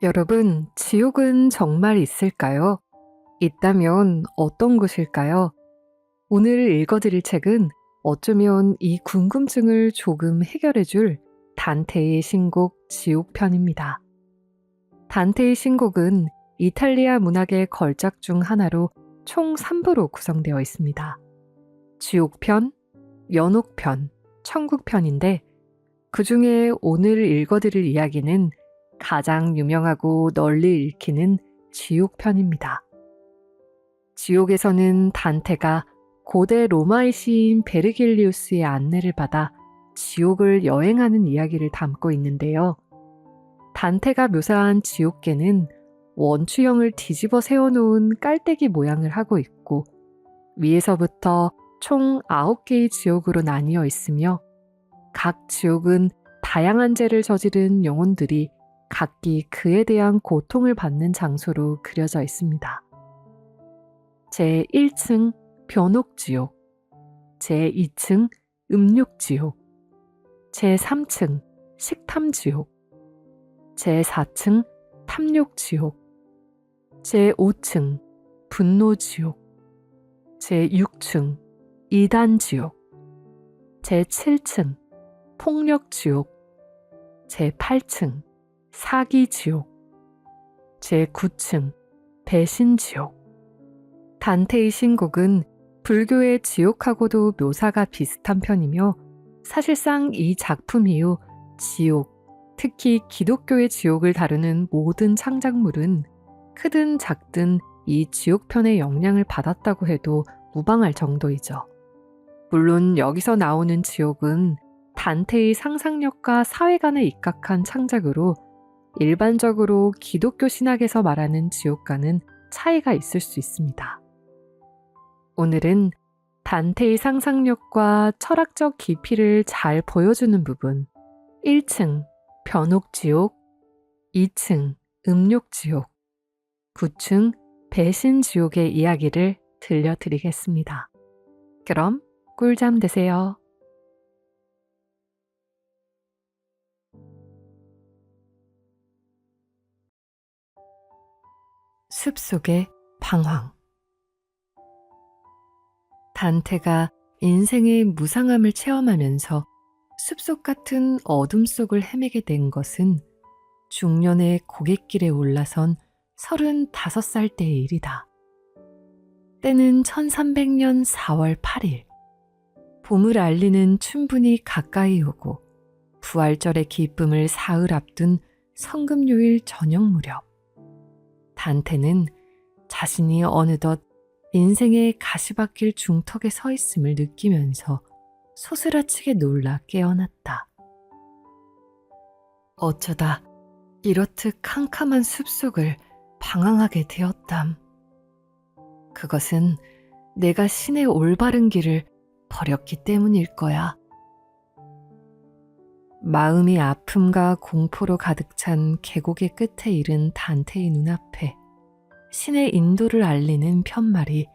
여러분, 지옥은 정말 있을까요? 있다면 어떤 곳일까요? 오늘 읽어드릴 책은 어쩌면 이 궁금증을 조금 해결해줄 단테의 신곡 지옥편입니다. 단테의 신곡은 이탈리아 문학의 걸작 중 하나로 총 3부로 구성되어 있습니다. 지옥편, 연옥편, 천국편인데 그 중에 오늘 읽어드릴 이야기는 가장 유명하고 널리 읽히는 지옥편입니다. 지옥에서는 단테가 고대 로마의 시인 베르길리우스의 안내를 받아 지옥을 여행하는 이야기를 담고 있는데요. 단테가 묘사한 지옥계는 원추형을 뒤집어 세워놓은 깔때기 모양을 하고 있고 위에서부터 총 9개의 지옥으로 나뉘어 있으며 각 지옥은 다양한 죄를 저지른 영혼들이 각기 그에 대한 고통을 받는 장소로 그려져 있습니다. 제1층 변옥지옥, 제2층 음욕지옥, 제3층 식탐지옥, 제4층 탐욕지옥, 제5층 분노지옥, 제6층 이단지옥, 제7층 폭력지옥, 제8층 사기지옥, 제9층 배신지옥. 단테의 신곡은 불교의 지옥하고도 묘사가 비슷한 편이며 사실상 이 작품 이후 지옥, 특히 기독교의 지옥을 다루는 모든 창작물은 크든 작든 이 지옥편의 영향을 받았다고 해도 무방할 정도이죠. 물론 여기서 나오는 지옥은 단테의 상상력과 사회관에 입각한 창작으로 일반적으로 기독교 신학에서 말하는 지옥과는 차이가 있을 수 있습니다. 오늘은 단테의 상상력과 철학적 깊이를 잘 보여주는 부분 1층 변옥지옥, 2층 음욕지옥, 9층 배신지옥의 이야기를 들려드리겠습니다. 그럼 꿀잠 되세요. 숲속의 방황. 단테가 인생의 무상함을 체험하면서 숲속 같은 어둠 속을 헤매게 된 것은 중년의 고갯길에 올라선 35살 때의 일이다. 때는 1300년 4월 8일. 봄을 알리는 춘분이 가까이 오고 부활절의 기쁨을 사흘 앞둔 성금요일 저녁 무렵. 단테는 자신이 어느덧 인생의 가시밭길 중턱에 서 있음을 느끼면서 소스라치게 놀라 깨어났다. 어쩌다 이렇듯 캄캄한 숲속을 방황하게 되었담. 그것은 내가 신의 올바른 길을 버렸기 때문일 거야. 마음이 아픔과 공포로 가득 찬 계곡의 끝에 이른 단테의 눈앞에 신의 인도를 알리는 편말이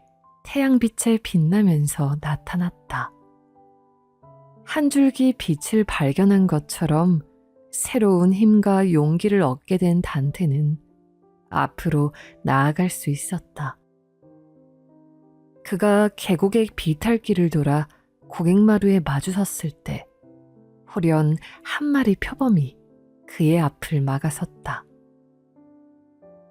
태양빛에 빛나면서 나타났다. 한 줄기 빛을 발견한 것처럼 새로운 힘과 용기를 얻게 된 단테는 앞으로 나아갈 수 있었다. 그가 계곡의 비탈길을 돌아 고객마루에 마주섰을 때 호련 한 마리 표범이 그의 앞을 막아섰다.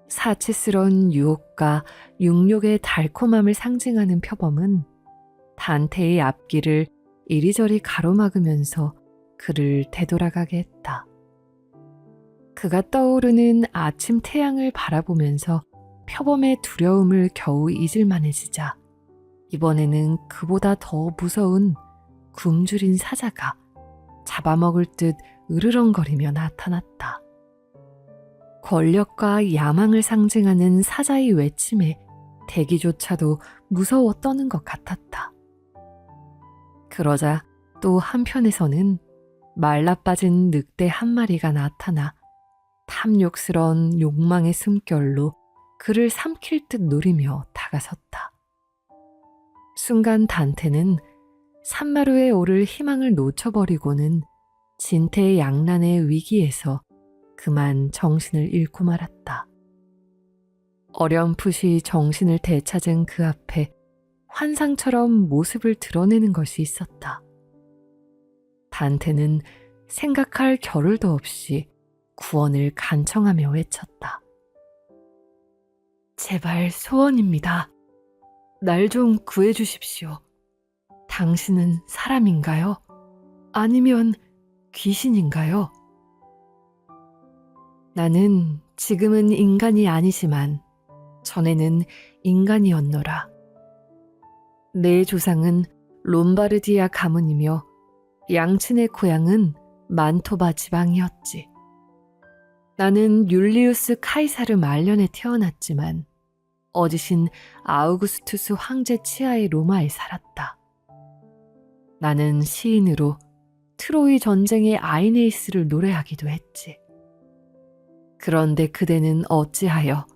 사치스러운 유혹과 육욕의 달콤함을 상징하는 표범은 단테의 앞길을 이리저리 가로막으면서 그를 되돌아가게 했다. 그가 떠오르는 아침 태양을 바라보면서 표범의 두려움을 겨우 잊을 만해지자 이번에는 그보다 더 무서운 굶주린 사자가 잡아먹을 듯 으르렁거리며 나타났다. 권력과 야망을 상징하는 사자의 외침에 대기조차도 무서워 떠는 것 같았다. 그러자 또 한편에서는 말라빠진 늑대 한 마리가 나타나 탐욕스러운 욕망의 숨결로 그를 삼킬 듯 노리며 다가섰다. 순간 단테는 산마루에 오를 희망을 놓쳐버리고는 진퇴양난의 위기에서 그만 정신을 잃고 말았다. 어렴풋이 정신을 되찾은 그 앞에 환상처럼 모습을 드러내는 것이 있었다. 단테는 생각할 겨를도 없이 구원을 간청하며 외쳤다. 제발 소원입니다. 날 좀 구해주십시오. 당신은 사람인가요? 아니면 귀신인가요? 나는 지금은 인간이 아니지만 전에는 인간이었노라. 내 조상은 롬바르디아 가문이며 양친의 고향은 만토바 지방이었지. 나는 율리우스 카이사르 말년에 태어났지만 어지신 아우구스투스 황제 치하의 로마에 살았다. 나는 시인으로 트로이 전쟁의 아이네이스를 노래하기도 했지. 그런데 그대는 어찌하여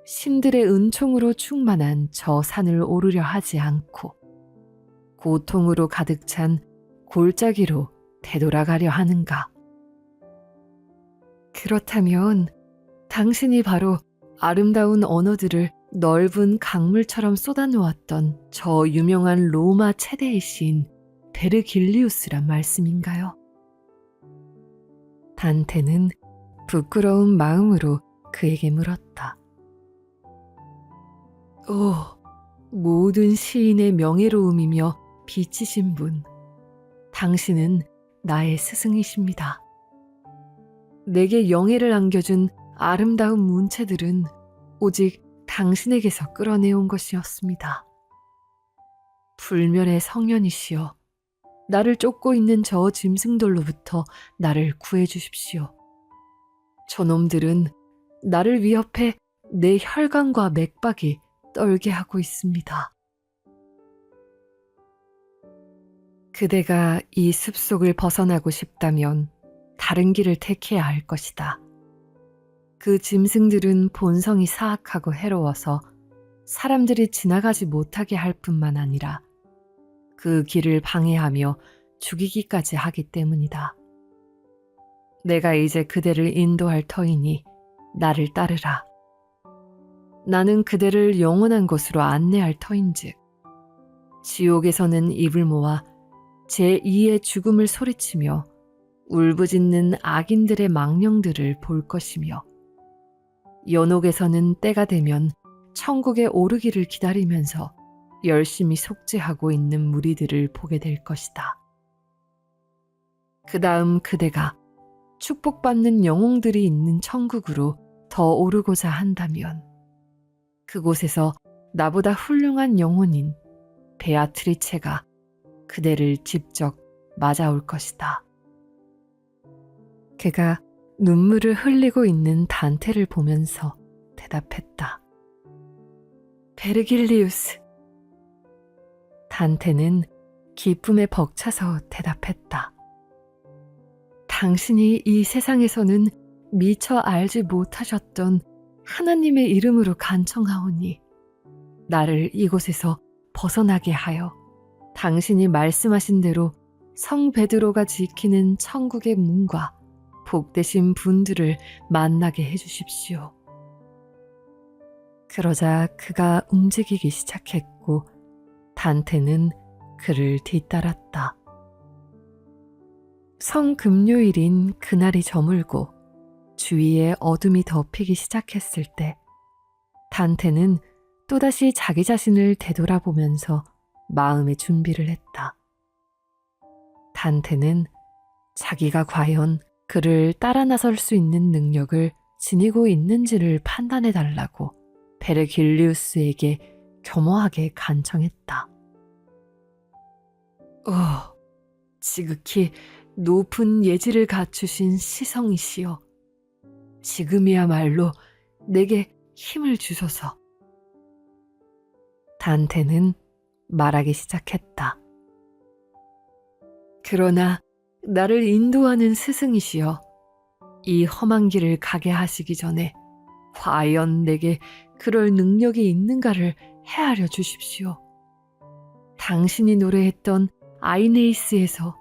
신들의 은총으로 충만한 저 산을 오르려 하지 않고 고통으로 가득 찬 골짜기로 되돌아가려 하는가? 그렇다면 당신이 바로 아름다운 언어들을 넓은 강물처럼 쏟아놓았던 저 유명한 로마 최대의 시인 베르길리우스란 말씀인가요? 단테는 부끄러운 마음으로 그에게 물었다. 오, 모든 시인의 명예로움이며 빛이신 분, 당신은 나의 스승이십니다. 내게 영예를 안겨준 아름다운 문체들은 오직 당신에게서 끌어내온 것이었습니다. 불멸의 성년이시여, 나를 쫓고 있는 저 짐승들로부터 나를 구해주십시오. 저놈들은 나를 위협해 내 혈관과 맥박이 떨게 하고 있습니다. 그대가 이 숲속을 벗어나고 싶다면 다른 길을 택해야 할 것이다. 그 짐승들은 본성이 사악하고 해로워서 사람들이 지나가지 못하게 할 뿐만 아니라 그 길을 방해하며 죽이기까지 하기 때문이다. 내가 이제 그대를 인도할 터이니 나를 따르라. 나는 그대를 영원한 곳으로 안내할 터인즉 지옥에서는 입을 모아 제2의 죽음을 소리치며 울부짖는 악인들의 망령들을 볼 것이며 연옥에서는 때가 되면 천국에 오르기를 기다리면서 열심히 속죄하고 있는 무리들을 보게 될 것이다. 그 다음 그대가 축복받는 영웅들이 있는 천국으로 더 오르고자 한다면 그곳에서 나보다 훌륭한 영혼인 베아트리체가 그대를 직접 맞아올 것이다. 그가 눈물을 흘리고 있는 단테를 보면서 대답했다. 베르길리우스. 단테는 기쁨에 벅차서 대답했다. 당신이 이 세상에서는 미처 알지 못하셨던 하나님의 이름으로 간청하오니 나를 이곳에서 벗어나게 하여 당신이 말씀하신 대로 성 베드로가 지키는 천국의 문과 복되신 분들을 만나게 해주십시오. 그러자 그가 움직이기 시작했고 단테는 그를 뒤따랐다. 성금요일인 그날이 저물고 주위에 어둠이 덮이기 시작했을 때 단테는 또다시 자기 자신을 되돌아보면서 마음의 준비를 했다. 단테는 자기가 과연 그를 따라 나설 수 있는 능력을 지니고 있는지를 판단해달라고 베르길리우스에게 겸허하게 간청했다. 지극히 높은 예지를 갖추신 시성이시여, 지금이야말로 내게 힘을 주소서. 단테는 말하기 시작했다. 그러나 나를 인도하는 스승이시여, 이 험한 길을 가게 하시기 전에 과연 내게 그럴 능력이 있는가를 헤아려 주십시오. 당신이 노래했던 아이네이스에서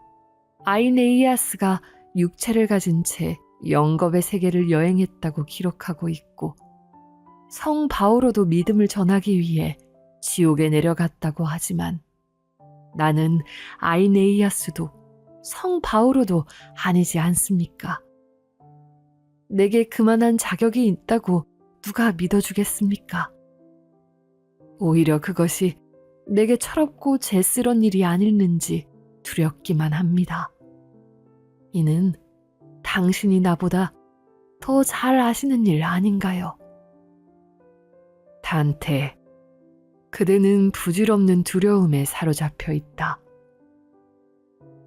아이네이아스가 육체를 가진 채 영겁의 세계를 여행했다고 기록하고 있고, 성 바오로도 믿음을 전하기 위해 지옥에 내려갔다고 하지만, 나는 아이네이아스도 성 바오로도 아니지 않습니까? 내게 그만한 자격이 있다고 누가 믿어주겠습니까? 오히려 그것이 내게 철없고 죄스런 일이 아닐는지 두렵기만 합니다. 이는 당신이 나보다 더 잘 아시는 일 아닌가요? 단테, 그대는 부질없는 두려움에 사로잡혀 있다.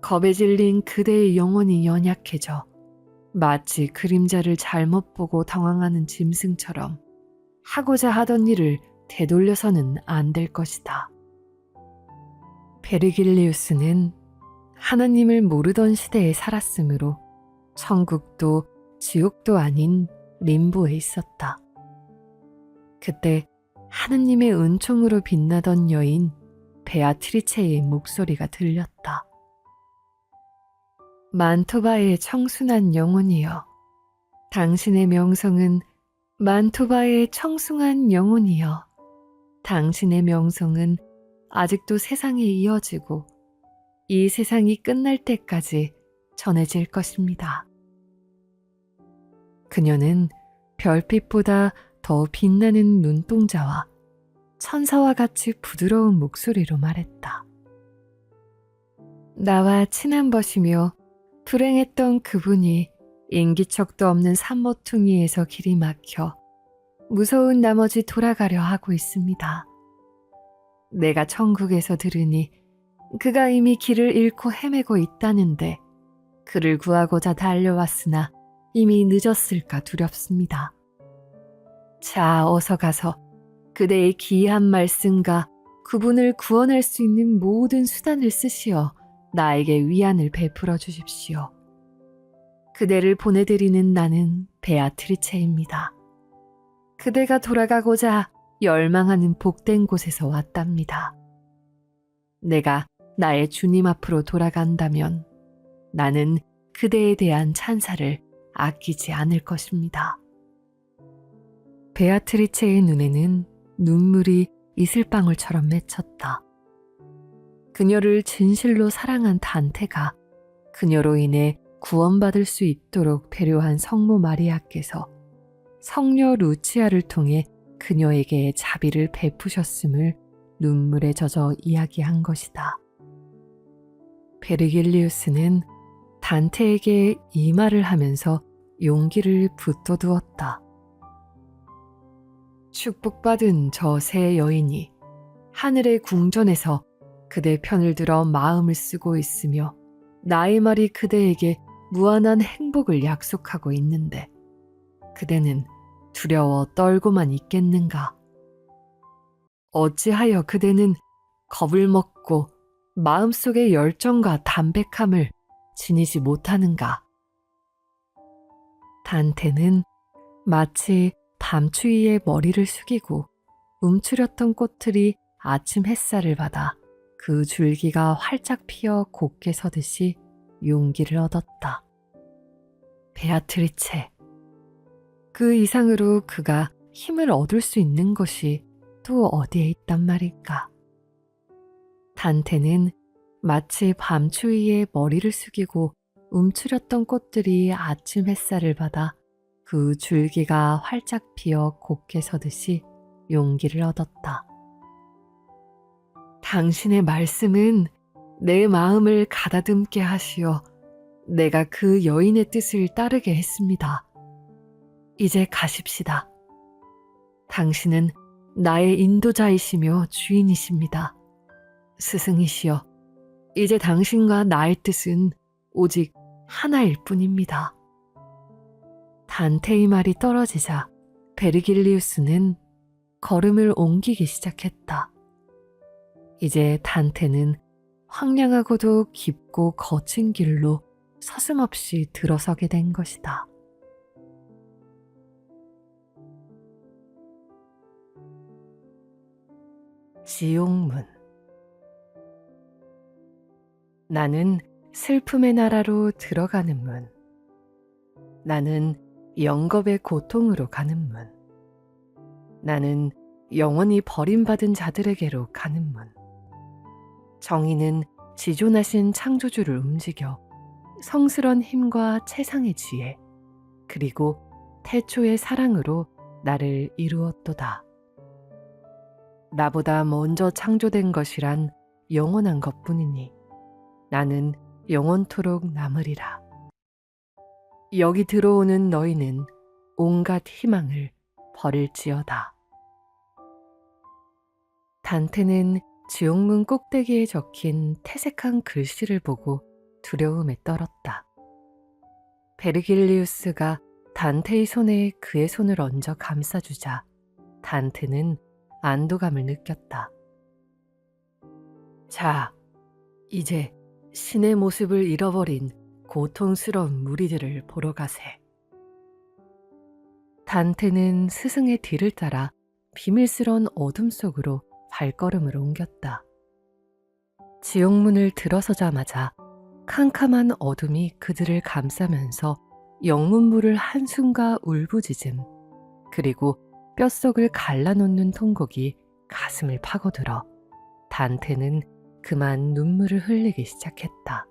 겁에 질린 그대의 영혼이 연약해져 마치 그림자를 잘못 보고 당황하는 짐승처럼 하고자 하던 일을 되돌려서는 안 될 것이다. 베르길리우스는 하나님을 모르던 시대에 살았으므로 천국도 지옥도 아닌 림보에 있었다. 그때 하느님의 은총으로 빛나던 여인 베아트리체의 목소리가 들렸다. 만토바의 청순한 영혼이여, 당신의 명성은 만토바의 청순한 영혼이여, 당신의 명성은 아직도 세상에 이어지고 이 세상이 끝날 때까지 전해질 것입니다. 그녀는 별빛보다 더 빛나는 눈동자와 천사와 같이 부드러운 목소리로 말했다. 나와 친한 벗이며 불행했던 그분이 인기척도 없는 산모퉁이에서 길이 막혀 무서운 나머지 돌아가려 하고 있습니다. 내가 천국에서 들으니 그가 이미 길을 잃고 헤매고 있다는데 그를 구하고자 달려왔으나 이미 늦었을까 두렵습니다. 자, 어서 가서 그대의 기이한 말씀과 그분을 구원할 수 있는 모든 수단을 쓰시어 나에게 위안을 베풀어 주십시오. 그대를 보내드리는 나는 베아트리체입니다. 그대가 돌아가고자 열망하는 복된 곳에서 왔답니다. 내가 나의 주님 앞으로 돌아간다면 나는 그대에 대한 찬사를 아끼지 않을 것입니다. 베아트리체의 눈에는 눈물이 이슬방울처럼 맺혔다. 그녀를 진실로 사랑한 단테가 그녀로 인해 구원받을 수 있도록 배려한 성모 마리아께서 성녀 루치아를 통해 그녀에게 자비를 베푸셨음을 눈물에 젖어 이야기한 것이다. 베르길리우스는 단테에게 이 말을 하면서 용기를 붙돋우었다. 축복받은 저 새 여인이 하늘의 궁전에서 그대 편을 들어 마음을 쓰고 있으며 나의 말이 그대에게 무한한 행복을 약속하고 있는데 그대는 두려워 떨고만 있겠는가? 어찌하여 그대는 겁을 먹고 마음속의 열정과 담백함을 지니지 못하는가? 단테는 마치 밤추위에 머리를 숙이고 움츠렸던 꽃들이 아침 햇살을 받아 그 줄기가 활짝 피어 곱게 서듯이 용기를 얻었다. 베아트리체, 그 이상으로 그가 힘을 얻을 수 있는 것이 또 어디에 있단 말일까? 단테는 마치 밤추위에 머리를 숙이고 움츠렸던 꽃들이 아침 햇살을 받아 그 줄기가 활짝 피어 곱게 서듯이 용기를 얻었다. 당신의 말씀은 내 마음을 가다듬게 하시어 내가 그 여인의 뜻을 따르게 했습니다. 이제 가십시다. 당신은 나의 인도자이시며 주인이십니다. 스승이시여, 이제 당신과 나의 뜻은 오직 하나일 뿐입니다. 단테의 말이 떨어지자 베르길리우스는 걸음을 옮기기 시작했다. 이제 단테는 황량하고도 깊고 거친 길로 서슴없이 들어서게 된 것이다. 지옥문. 나는 슬픔의 나라로 들어가는 문. 나는 영겁의 고통으로 가는 문. 나는 영원히 버림받은 자들에게로 가는 문. 정의는 지존하신 창조주를 움직여 성스런 힘과 채상의 지혜, 그리고 태초의 사랑으로 나를 이루었도다. 나보다 먼저 창조된 것이란 영원한 것뿐이니 나는 영원토록 남으리라. 여기 들어오는 너희는 온갖 희망을 버릴지어다. 단테는 지옥문 꼭대기에 적힌 태색한 글씨를 보고 두려움에 떨었다. 베르길리우스가 단테의 손에 그의 손을 얹어 감싸주자 단테는 안도감을 느꼈다. 자, 이제 신의 모습을 잃어버린 고통스러운 무리들을 보러 가세. 단테는 스승의 뒤를 따라 비밀스러운 어둠 속으로 발걸음을 옮겼다. 지옥문을 들어서자마자 캄캄한 어둠이 그들을 감싸면서 영문물을 한숨과 울부짖음, 그리고 뼛속을 갈라놓는 통곡이 가슴을 파고들어 단테는 그만 눈물을 흘리기 시작했다.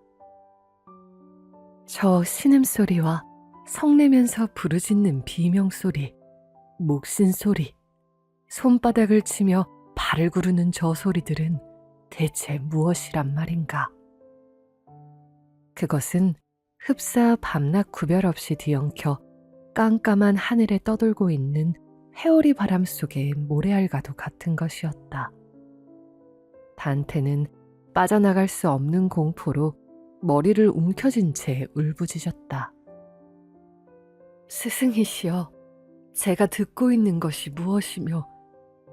저 신음소리와 성내면서 부르짖는 비명소리, 목신소리, 손바닥을 치며 발을 구르는 저 소리들은 대체 무엇이란 말인가? 그것은 흡사 밤낮 구별 없이 뒤엉켜 깜깜한 하늘에 떠돌고 있는 회오리 바람 속의 모래알과도 같은 것이었다. 단테는 빠져나갈 수 없는 공포로 머리를 움켜쥔 채 울부짖었다. 스승이시여, 제가 듣고 있는 것이 무엇이며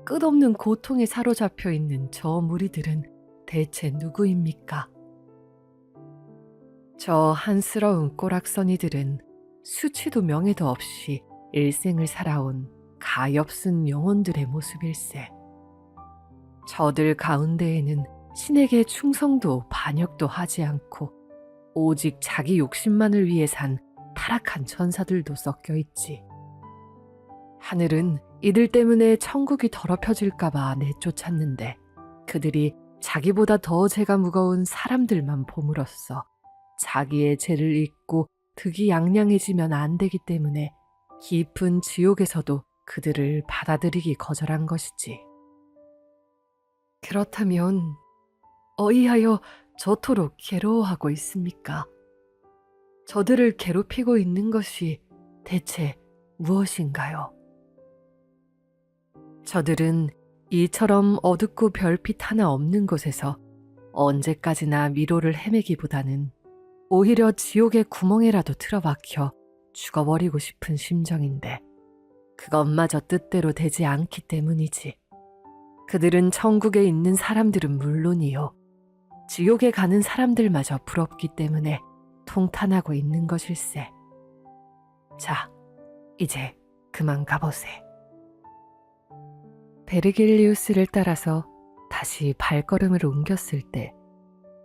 끝없는 고통에 사로잡혀 있는 저 무리들은 대체 누구입니까? 저 한스러운 꼬락서니들은 수치도 명예도 없이 일생을 살아온 가엾은 영혼들의 모습일세. 저들 가운데에는 신에게 충성도 반역도 하지 않고 오직 자기 욕심만을 위해 산 타락한 천사들도 섞여 있지. 하늘은 이들 때문에 천국이 더럽혀질까봐 내쫓았는데 그들이 자기보다 더 죄가 무거운 사람들만 보물었어 자기의 죄를 잊고 득이 양양해지면 안 되기 때문에 깊은 지옥에서도 그들을 받아들이기 거절한 것이지. 그렇다면 어이하여 저토록 괴로워하고 있습니까? 저들을 괴롭히고 있는 것이 대체 무엇인가요? 저들은 이처럼 어둡고 별빛 하나 없는 곳에서 언제까지나 미로를 헤매기보다는 오히려 지옥의 구멍에라도 틀어박혀 죽어버리고 싶은 심정인데 그것마저 뜻대로 되지 않기 때문이지. 그들은 천국에 있는 사람들은 물론이요, 지옥에 가는 사람들마저 부럽기 때문에 통탄하고 있는 것일세. 자, 이제 그만 가보세. 베르길리우스를 따라서 다시 발걸음을 옮겼을 때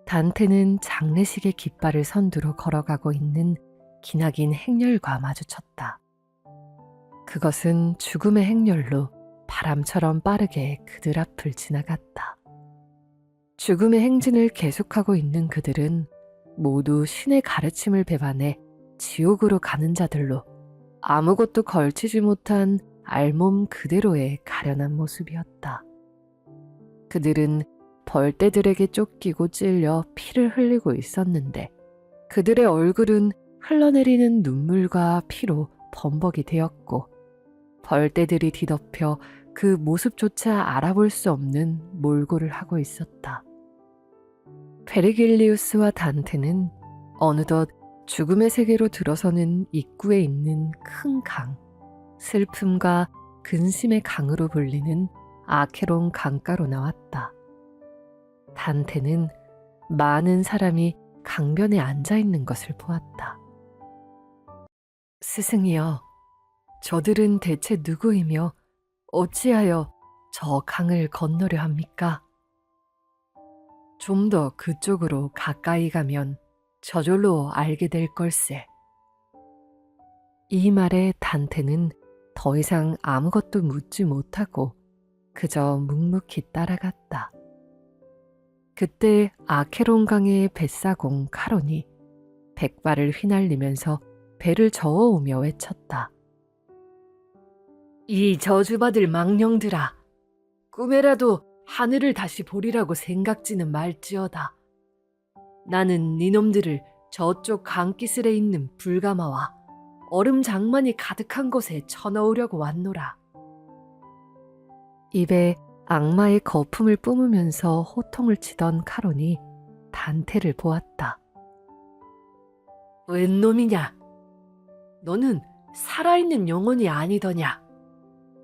단테는 장례식의 깃발을 선두로 걸어가고 있는 기나긴 행렬과 마주쳤다. 그것은 죽음의 행렬로 바람처럼 빠르게 그들 앞을 지나갔다. 죽음의 행진을 계속하고 있는 그들은 모두 신의 가르침을 배반해 지옥으로 가는 자들로 아무것도 걸치지 못한 알몸 그대로의 가련한 모습이었다. 그들은 벌떼들에게 쫓기고 찔려 피를 흘리고 있었는데 그들의 얼굴은 흘러내리는 눈물과 피로 범벅이 되었고 벌떼들이 뒤덮여 그 모습조차 알아볼 수 없는 몰골을 하고 있었다. 베르길리우스와 단테는 어느덧 죽음의 세계로 들어서는 입구에 있는 큰 강, 슬픔과 근심의 강으로 불리는 아케론 강가로 나왔다. 단테는 많은 사람이 강변에 앉아있는 것을 보았다. 스승이여, 저들은 대체 누구이며 어찌하여 저 강을 건너려 합니까? 좀 더 그쪽으로 가까이 가면 저절로 알게 될 걸세. 이 말에 단테는 더 이상 아무것도 묻지 못하고 그저 묵묵히 따라갔다. 그때 아케론강의 뱃사공 카론이 백발을 휘날리면서 배를 저어오며 외쳤다. 이 저주받을 망령들아, 꿈에라도 하늘을 다시 보리라고 생각지는 말지어다. 나는 니놈들을 저쪽 강기슬에 있는 불가마와 얼음 장만이 가득한 곳에 쳐넣으려고 왔노라. 입에 악마의 거품을 뿜으면서 호통을 치던 카론이 단테를 보았다. 웬 놈이냐? 너는 살아있는 영혼이 아니더냐?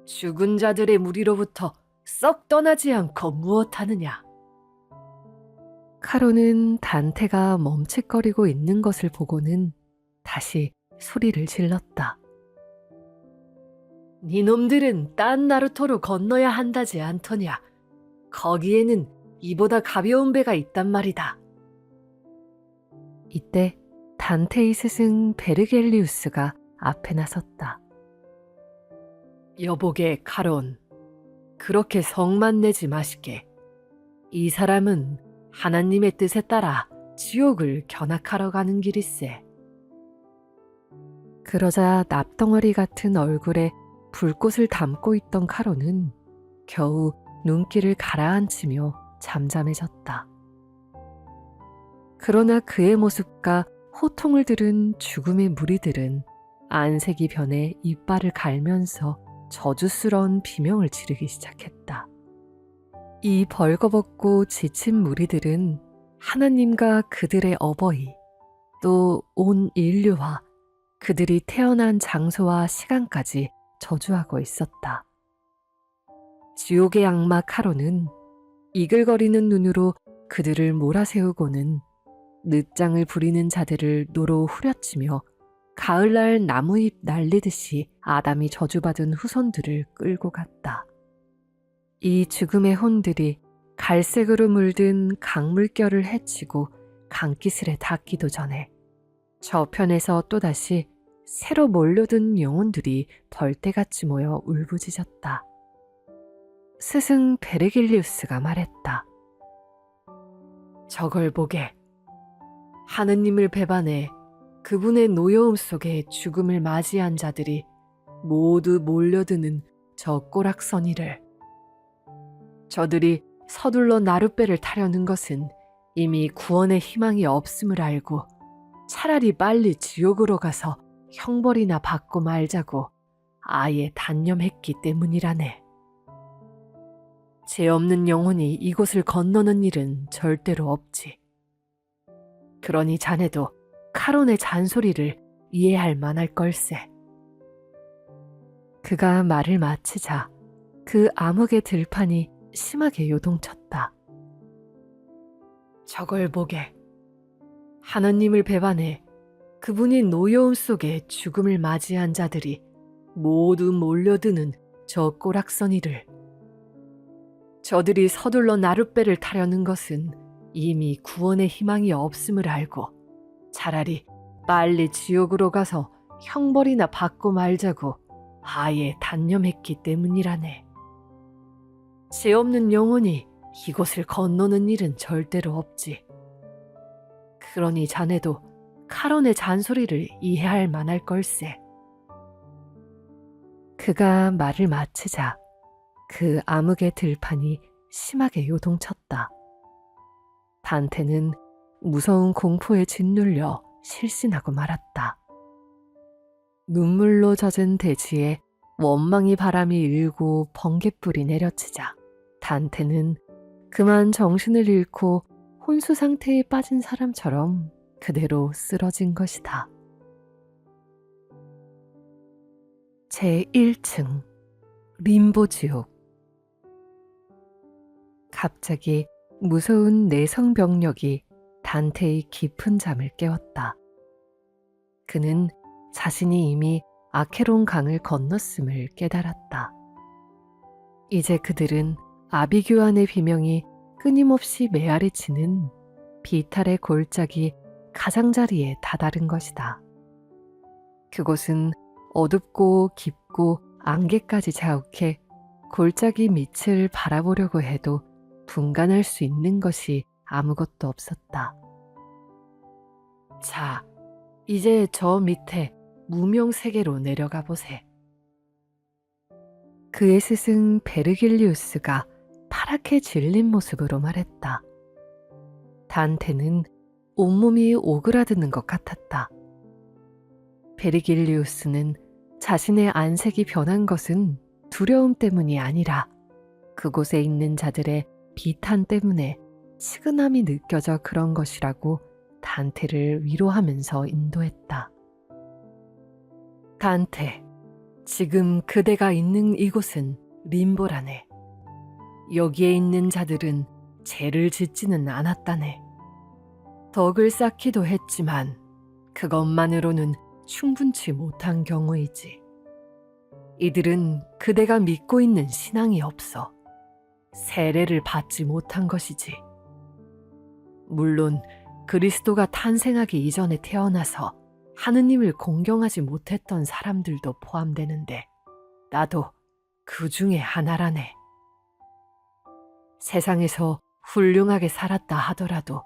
죽은 자들의 무리로부터 썩 떠나지 않고 무엇하느냐? 카론은 단테가 멈칫거리고 있는 것을 보고는 다시 소리를 질렀다. 니놈들은 딴 나루토로 건너야 한다지 않더냐? 거기에는 이보다 가벼운 배가 있단 말이다. 이때 단테의 스승 베르겔리우스가 앞에 나섰다. 여보게 카론, 그렇게 성만 내지 마시게. 이 사람은 하나님의 뜻에 따라 지옥을 견학하러 가는 길일세. 그러자 납덩어리 같은 얼굴에 불꽃을 담고 있던 카론은 겨우 눈길을 가라앉히며 잠잠해졌다. 그러나 그의 모습과 호통을 들은 죽음의 무리들은 안색이 변해 이빨을 갈면서 저주스러운 비명을 지르기 시작했다. 이 벌거벗고 지친 무리들은 하나님과 그들의 어버이, 또 온 인류와 그들이 태어난 장소와 시간까지 저주하고 있었다. 지옥의 악마 카론은 이글거리는 눈으로 그들을 몰아세우고는 늦장을 부리는 자들을 노로 후려치며 가을날 나무잎 날리듯이 아담이 저주받은 후손들을 끌고 갔다. 이 죽음의 혼들이 갈색으로 물든 강물결을 헤치고 강기슬에 닿기도 전에 저편에서 또다시 새로 몰려든 영혼들이 벌떼같이 모여 울부짖었다. 스승 베르길리우스가 말했다. 저걸 보게. 하느님을 배반해 그분의 노여움 속에 죽음을 맞이한 자들이 모두 몰려드는 저 꼬락서니를. 저들이 서둘러 나룻배를 타려는 것은 이미 구원의 희망이 없음을 알고 차라리 빨리 지옥으로 가서 형벌이나 받고 말자고 아예 단념했기 때문이라네. 죄 없는 영혼이 이곳을 건너는 일은 절대로 없지. 그러니 자네도 카론의 잔소리를 이해할 만할 걸세. 그가 말을 마치자 그 암흑의 들판이 심하게 요동쳤다. 저걸 보게. 하나님을 배반해 그분이 노여움 속에 죽음을 맞이한 자들이 모두 몰려드는 저 꼬락서니를. 저들이 서둘러 나룻배를 타려는 것은 이미 구원의 희망이 없음을 알고 차라리 빨리 지옥으로 가서 형벌이나 받고 말자고 아예 단념했기 때문이라네. 죄 없는 영혼이 이곳을 건너는 일은 절대로 없지. 그러니 자네도 카론의 잔소리를 이해할 만할 걸세. 그가 말을 마치자 그 암흑의 들판이 심하게 요동쳤다. 단테는 무서운 공포에 짓눌려 실신하고 말았다. 눈물로 젖은 대지에 원망의 바람이 일고 번갯불이 내려치자 단테는 그만 정신을 잃고 혼수 상태에 빠진 사람처럼 그대로 쓰러진 것이다. 제1층 림보지옥. 갑자기 무서운 내성병력이 단테의 깊은 잠을 깨웠다. 그는 자신이 이미 아케론 강을 건넜음을 깨달았다. 이제 그들은 아비규환의 비명이 끊임없이 메아리치는 비탈의 골짜기 가장자리에 다다른 것이다. 그곳은 어둡고 깊고 안개까지 자욱해 골짜기 밑을 바라보려고 해도 분간할 수 있는 것이 아무것도 없었다. 자, 이제 저 밑에 무명세계로 내려가 보세. 그의 스승 베르길리우스가 파랗게 질린 모습으로 말했다. 단테는 온몸이 오그라드는 것 같았다. 베르길리우스는 자신의 안색이 변한 것은 두려움 때문이 아니라 그곳에 있는 자들의 비탄 때문에 치근함이 느껴져 그런 것이라고 단테를 위로하면서 인도했다. 단테, 지금 그대가 있는 이곳은 림보라네. 여기에 있는 자들은 죄를 짓지는 않았다네. 덕을 쌓기도 했지만 그것만으로는 충분치 못한 경우이지. 이들은 그대가 믿고 있는 신앙이 없어 세례를 받지 못한 것이지. 물론 그리스도가 탄생하기 이전에 태어나서 하느님을 공경하지 못했던 사람들도 포함되는데 나도 그 중에 하나라네. 세상에서 훌륭하게 살았다 하더라도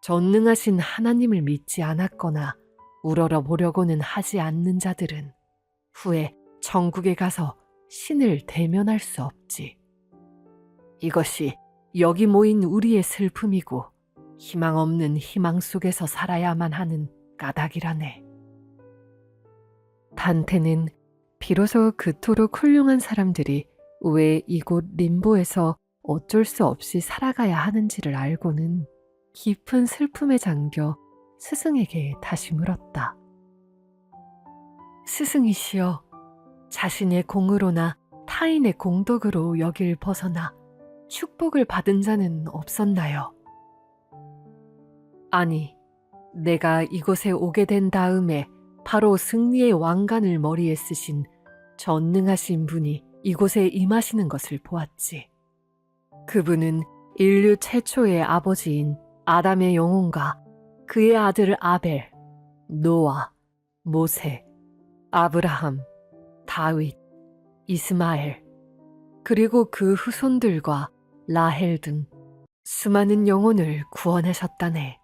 전능하신 하나님을 믿지 않았거나 우러러 보려고는 하지 않는 자들은 후에 천국에 가서 신을 대면할 수 없지. 이것이 여기 모인 우리의 슬픔이고 희망 없는 희망 속에서 살아야만 하는 까닭이라네. 단테는 비로소 그토록 훌륭한 사람들이 왜 이곳 림보에서 어쩔 수 없이 살아가야 하는지를 알고는 깊은 슬픔에 잠겨 스승에게 다시 물었다. 스승이시여, 자신의 공으로나 타인의 공덕으로 여길 벗어나 축복을 받은 자는 없었나요? 아니, 내가 이곳에 오게 된 다음에 바로 승리의 왕관을 머리에 쓰신 전능하신 분이 이곳에 임하시는 것을 보았지. 그분은 인류 최초의 아버지인 아담의 영혼과 그의 아들 아벨, 노아, 모세, 아브라함, 다윗, 이스마엘, 그리고 그 후손들과 라헬 등 수많은 영혼을 구원하셨다네.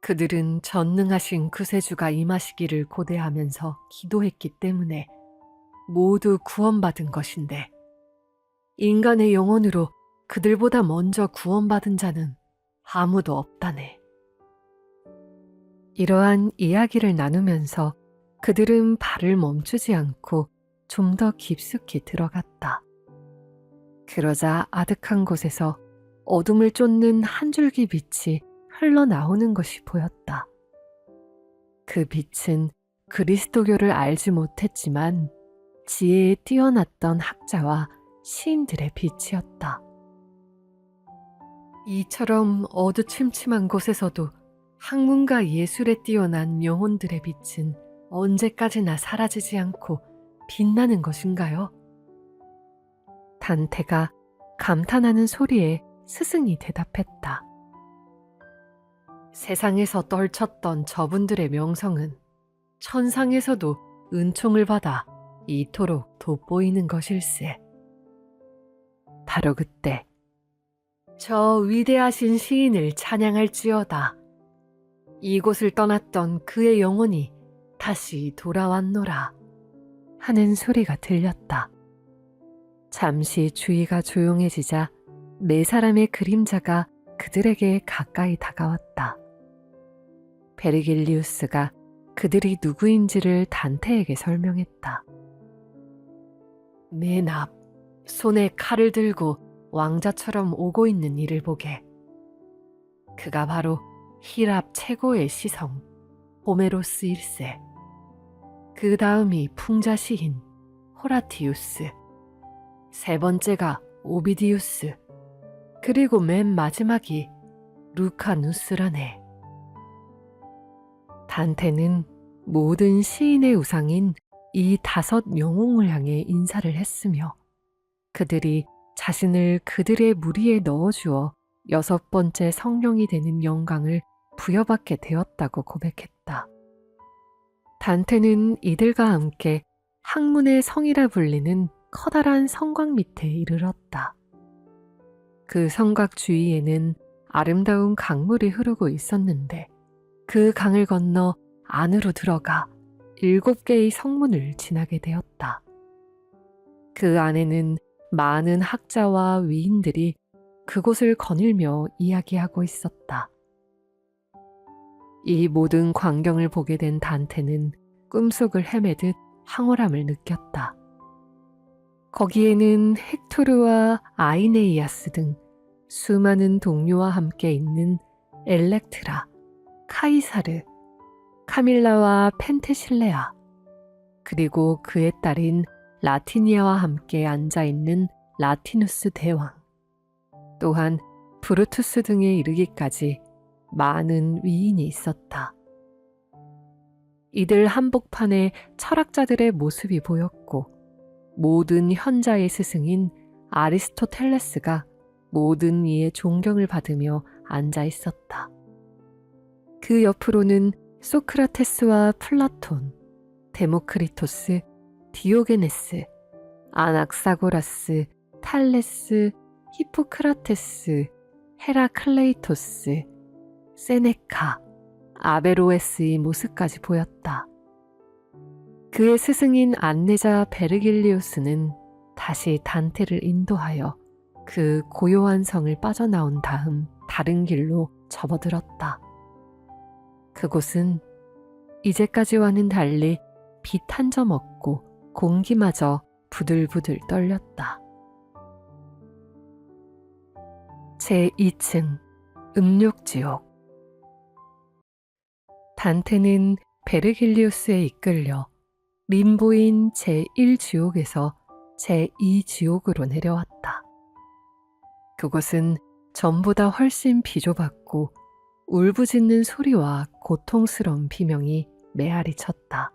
그들은 전능하신 구세주가 임하시기를 고대하면서 기도했기 때문에 모두 구원받은 것인데 인간의 영혼으로 그들보다 먼저 구원받은 자는 아무도 없다네. 이러한 이야기를 나누면서 그들은 발을 멈추지 않고 좀 더 깊숙이 들어갔다. 그러자 아득한 곳에서 어둠을 쫓는 한 줄기 빛이 흘러나오는 것이 보였다. 그 빛은 그리스도교를 알지 못했지만 지혜에 뛰어났던 학자와 시인들의 빛이었다. 이처럼 어두침침한 곳에서도 학문과 예술에 뛰어난 영혼들의 빛은 언제까지나 사라지지 않고 빛나는 것인가요? 단테가 감탄하는 소리에 스승이 대답했다. 세상에서 떨쳤던 저분들의 명성은 천상에서도 은총을 받아 이토록 돋보이는 것일세. 바로 그때 저 위대하신 시인을 찬양할지어다. 이곳을 떠났던 그의 영혼이 다시 돌아왔노라 하는 소리가 들렸다. 잠시 주위가 조용해지자 네 사람의 그림자가 그들에게 가까이 다가왔다. 베르길리우스가 그들이 누구인지를 단테에게 설명했다. 맨 앞, 손에 칼을 들고 왕자처럼 오고 있는 이를 보게. 그가 바로 히랍 최고의 시성, 호메로스 1세. 그 다음이 풍자 시인 호라티우스. 세 번째가 오비디우스. 그리고 맨 마지막이 루카누스라네. 단테는 모든 시인의 우상인 이 5 영웅을 향해 인사를 했으며 그들이 자신을 그들의 무리에 넣어주어 6번째 성령이 되는 영광을 부여받게 되었다고 고백했다. 단테는 이들과 함께 학문의 성이라 불리는 커다란 성곽 밑에 이르렀다. 그 성곽 주위에는 아름다운 강물이 흐르고 있었는데 그 강을 건너 안으로 들어가 7개의 성문을 지나게 되었다. 그 안에는 많은 학자와 위인들이 그곳을 거닐며 이야기하고 있었다. 이 모든 광경을 보게 된 단테는 꿈속을 헤매듯 황홀함을 느꼈다. 거기에는 헥토르와 아이네이아스 등 수많은 동료와 함께 있는 엘렉트라, 카이사르, 카밀라와 펜테실레아, 그리고 그의 딸인 라티니아와 함께 앉아있는 라티누스 대왕, 또한 브루투스 등에 이르기까지 많은 위인이 있었다. 이들 한복판에 철학자들의 모습이 보였고 모든 현자의 스승인 아리스토텔레스가 모든 이의 존경을 받으며 앉아 있었다. 그 옆으로는 소크라테스와 플라톤, 데모크리토스, 디오게네스, 아낙사고라스, 탈레스, 히포크라테스, 헤라클레이토스, 세네카, 아베로에스의 모습까지 보였다. 그의 스승인 안내자 베르길리우스는 다시 단테를 인도하여 그 고요한 성을 빠져나온 다음 다른 길로 접어들었다. 그곳은 이제까지와는 달리 빛 한 점 없고 공기마저 부들부들 떨렸다. 제2층 음욕지옥. 단테는 베르길리우스에 이끌려 림보인 제1지옥에서 제2지옥으로 내려왔다. 그곳은 전보다 훨씬 비좁았고 울부짖는 소리와 고통스러운 비명이 메아리 쳤다.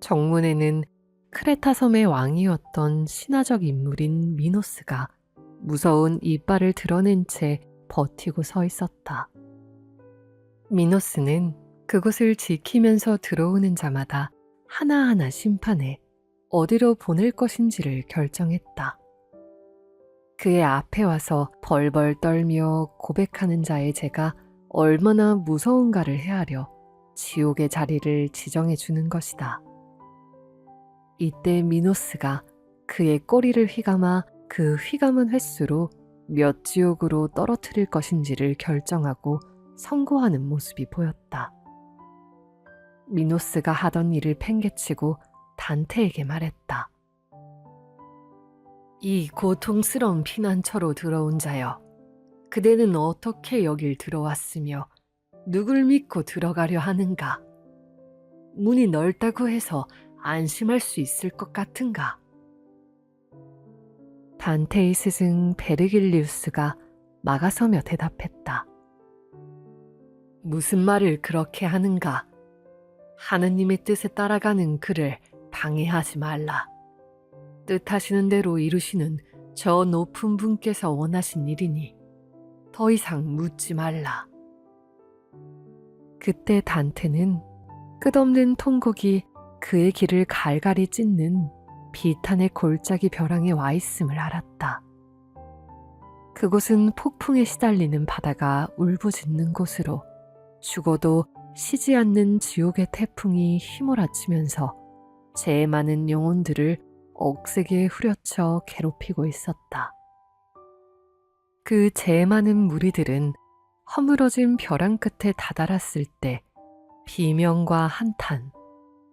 정문에는 크레타 섬의 왕이었던 신화적 인물인 미노스가 무서운 이빨을 드러낸 채 버티고 서 있었다. 미노스는 그곳을 지키면서 들어오는 자마다 하나하나 심판해 어디로 보낼 것인지를 결정했다. 그의 앞에 와서 벌벌 떨며 고백하는 자의 죄가 얼마나 무서운가를 헤아려 지옥의 자리를 지정해 주는 것이다. 이때 미노스가 그의 꼬리를 휘감아 그 휘감은 횟수로 몇 지옥으로 떨어뜨릴 것인지를 결정하고 선고하는 모습이 보였다. 미노스가 하던 일을 팽개치고 단테에게 말했다. 이 고통스러운 피난처로 들어온 자여, 그대는 어떻게 여길 들어왔으며 누굴 믿고 들어가려 하는가? 문이 넓다고 해서 안심할 수 있을 것 같은가? 단테의 스승 베르길리우스가 막아서며 대답했다. 무슨 말을 그렇게 하는가? 하느님의 뜻에 따라가는 그를 방해하지 말라. 뜻하시는 대로 이루시는 저 높은 분께서 원하신 일이니 더 이상 묻지 말라. 그때 단테는 끝없는 통곡이 그의 길을 갈갈이 찢는 비탄의 골짜기 벼랑에 와 있음을 알았다. 그곳은 폭풍에 시달리는 바다가 울부짖는 곳으로 죽어도 쉬지 않는 지옥의 태풍이 휘몰아치면서 죄 많은 영혼들을 억세게 후려쳐 괴롭히고 있었다. 그 죄 많은 무리들은 허물어진 벼랑 끝에 다다랐을 때 비명과 한탄,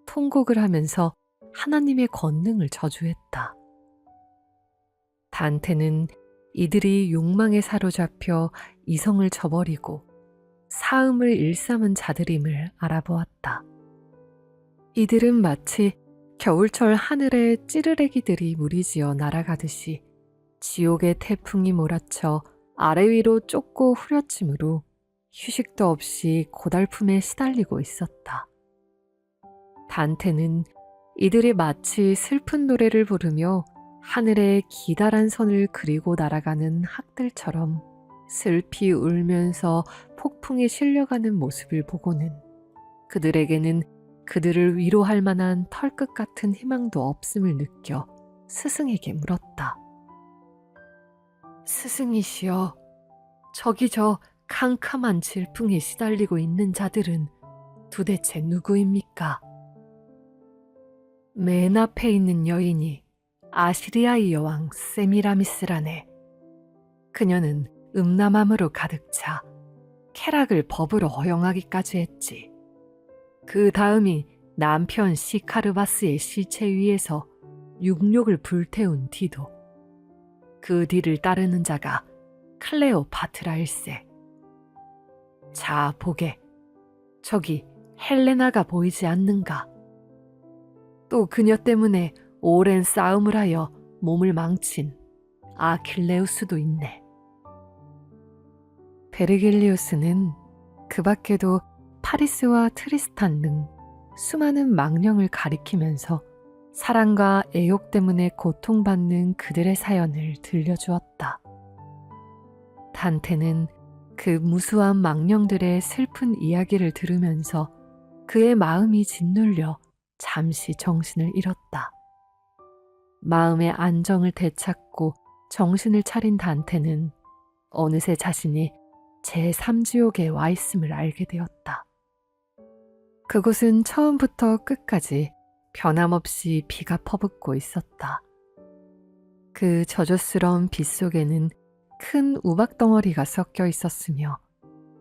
통곡을 하면서 하나님의 권능을 저주했다. 단테는 이들이 욕망에 사로잡혀 이성을 저버리고 사음을 일삼은 자들임을 알아보았다. 이들은 마치 겨울철 하늘에 찌르레기들이 무리지어 날아가듯이 지옥의 태풍이 몰아쳐 아래 위로 쫓고 후려침으로 휴식도 없이 고달픔에 시달리고 있었다. 단테는 이들이 마치 슬픈 노래를 부르며 하늘에 기다란 선을 그리고 날아가는 학들처럼 슬피 울면서 폭풍에 실려가는 모습을 보고는 그들에게는 그들을 위로할 만한 털끝 같은 희망도 없음을 느껴 스승에게 물었다. 스승이시여, 저기 저 캄캄한 질풍에 시달리고 있는 자들은 도대체 누구입니까? 맨 앞에 있는 여인이 아시리아의 여왕 세미라미스라네. 그녀는 음란함으로 가득 차 쾌락을 법으로 허용하기까지 했지. 그 다음이 남편 시카르바스의 시체 위에서 육욕을 불태운 뒤도 그 뒤를 따르는 자가 클레오파트라일세. 자, 보게. 저기 헬레나가 보이지 않는가? 또 그녀 때문에 오랜 싸움을 하여 몸을 망친 아킬레우스도 있네. 베르길리우스는 그 밖에도 파리스와 트리스탄 등 수많은 망령을 가리키면서 사랑과 애욕 때문에 고통받는 그들의 사연을 들려주었다. 단테는 그 무수한 망령들의 슬픈 이야기를 들으면서 그의 마음이 짓눌려 잠시 정신을 잃었다. 마음의 안정을 되찾고 정신을 차린 단테는 어느새 자신이 제3지옥에 와 있음을 알게 되었다. 그곳은 처음부터 끝까지 변함없이 비가 퍼붓고 있었다. 그 저조스러운 빛 속에는 큰 우박덩어리가 섞여 있었으며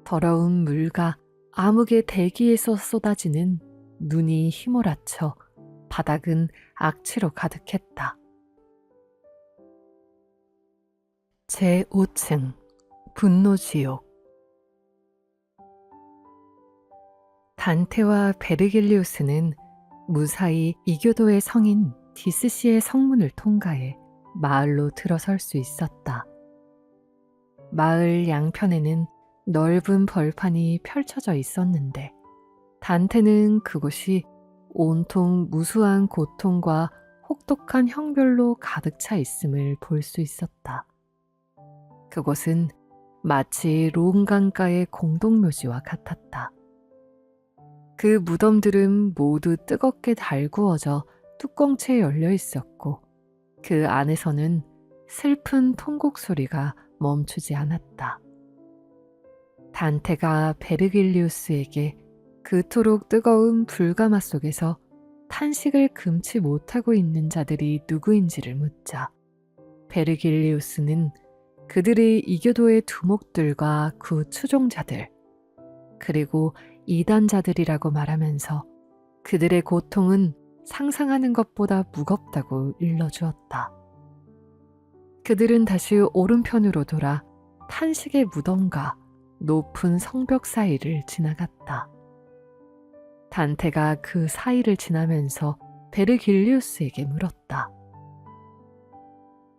더러운 물과 암흑의 대기에서 쏟아지는 눈이 휘몰아쳐 바닥은 악취로 가득했다. 제5층 분노지옥. 단테와 베르길리우스는 무사히 이교도의 성인 디스시의 성문을 통과해 마을로 들어설 수 있었다. 마을 양편에는 넓은 벌판이 펼쳐져 있었는데 단테는 그곳이 온통 무수한 고통과 혹독한 형벌로 가득 차 있음을 볼 수 있었다. 그곳은 마치 롱강가의 공동묘지와 같았다. 그 무덤들은 모두 뜨겁게 달구어져 뚜껑채 열려 있었고 그 안에서는 슬픈 통곡 소리가 멈추지 않았다. 단테가 베르길리우스에게 그토록 뜨거운 불가마 속에서 탄식을 금치 못하고 있는 자들이 누구인지를 묻자 베르길리우스는 그들의 이교도의 두목들과 그 추종자들 그리고 이단자들이라고 말하면서 그들의 고통은 상상하는 것보다 무겁다고 일러주었다. 그들은 다시 오른편으로 돌아 탄식의 무덤과 높은 성벽 사이를 지나갔다. 단테가 그 사이를 지나면서 베르길리우스에게 물었다.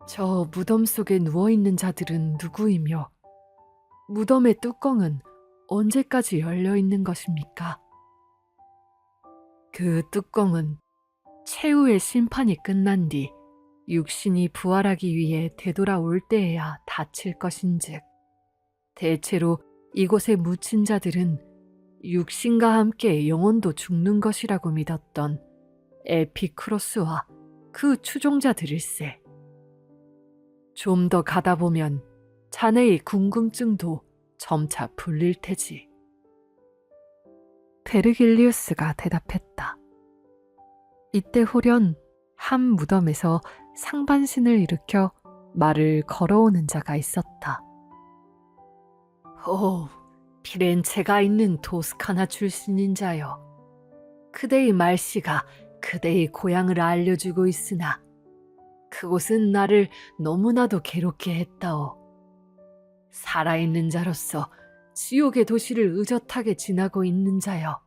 저 무덤 속에 누워있는 자들은 누구이며 무덤의 뚜껑은 언제까지 열려 있는 것입니까? 그 뚜껑은 최후의 심판이 끝난 뒤 육신이 부활하기 위해 되돌아올 때에야 닫힐 것인즉 대체로 이곳에 묻힌 자들은 육신과 함께 영혼도 죽는 것이라고 믿었던 에피크로스와 그 추종자들일세. 좀 더 가다 보면 자네의 궁금증도 점차 풀릴 테지. 베르길리우스가 대답했다. 이때 홀연 한 무덤에서 상반신을 일으켜 말을 걸어오는 자가 있었다. 오, 피렌체가 있는 토스카나 출신인 자여. 그대의 말씨가 그대의 고향을 알려주고 있으나 그곳은 나를 너무나도 괴롭게 했다오. 살아있는 자로서 지옥의 도시를 의젓하게 지나고 있는 자여.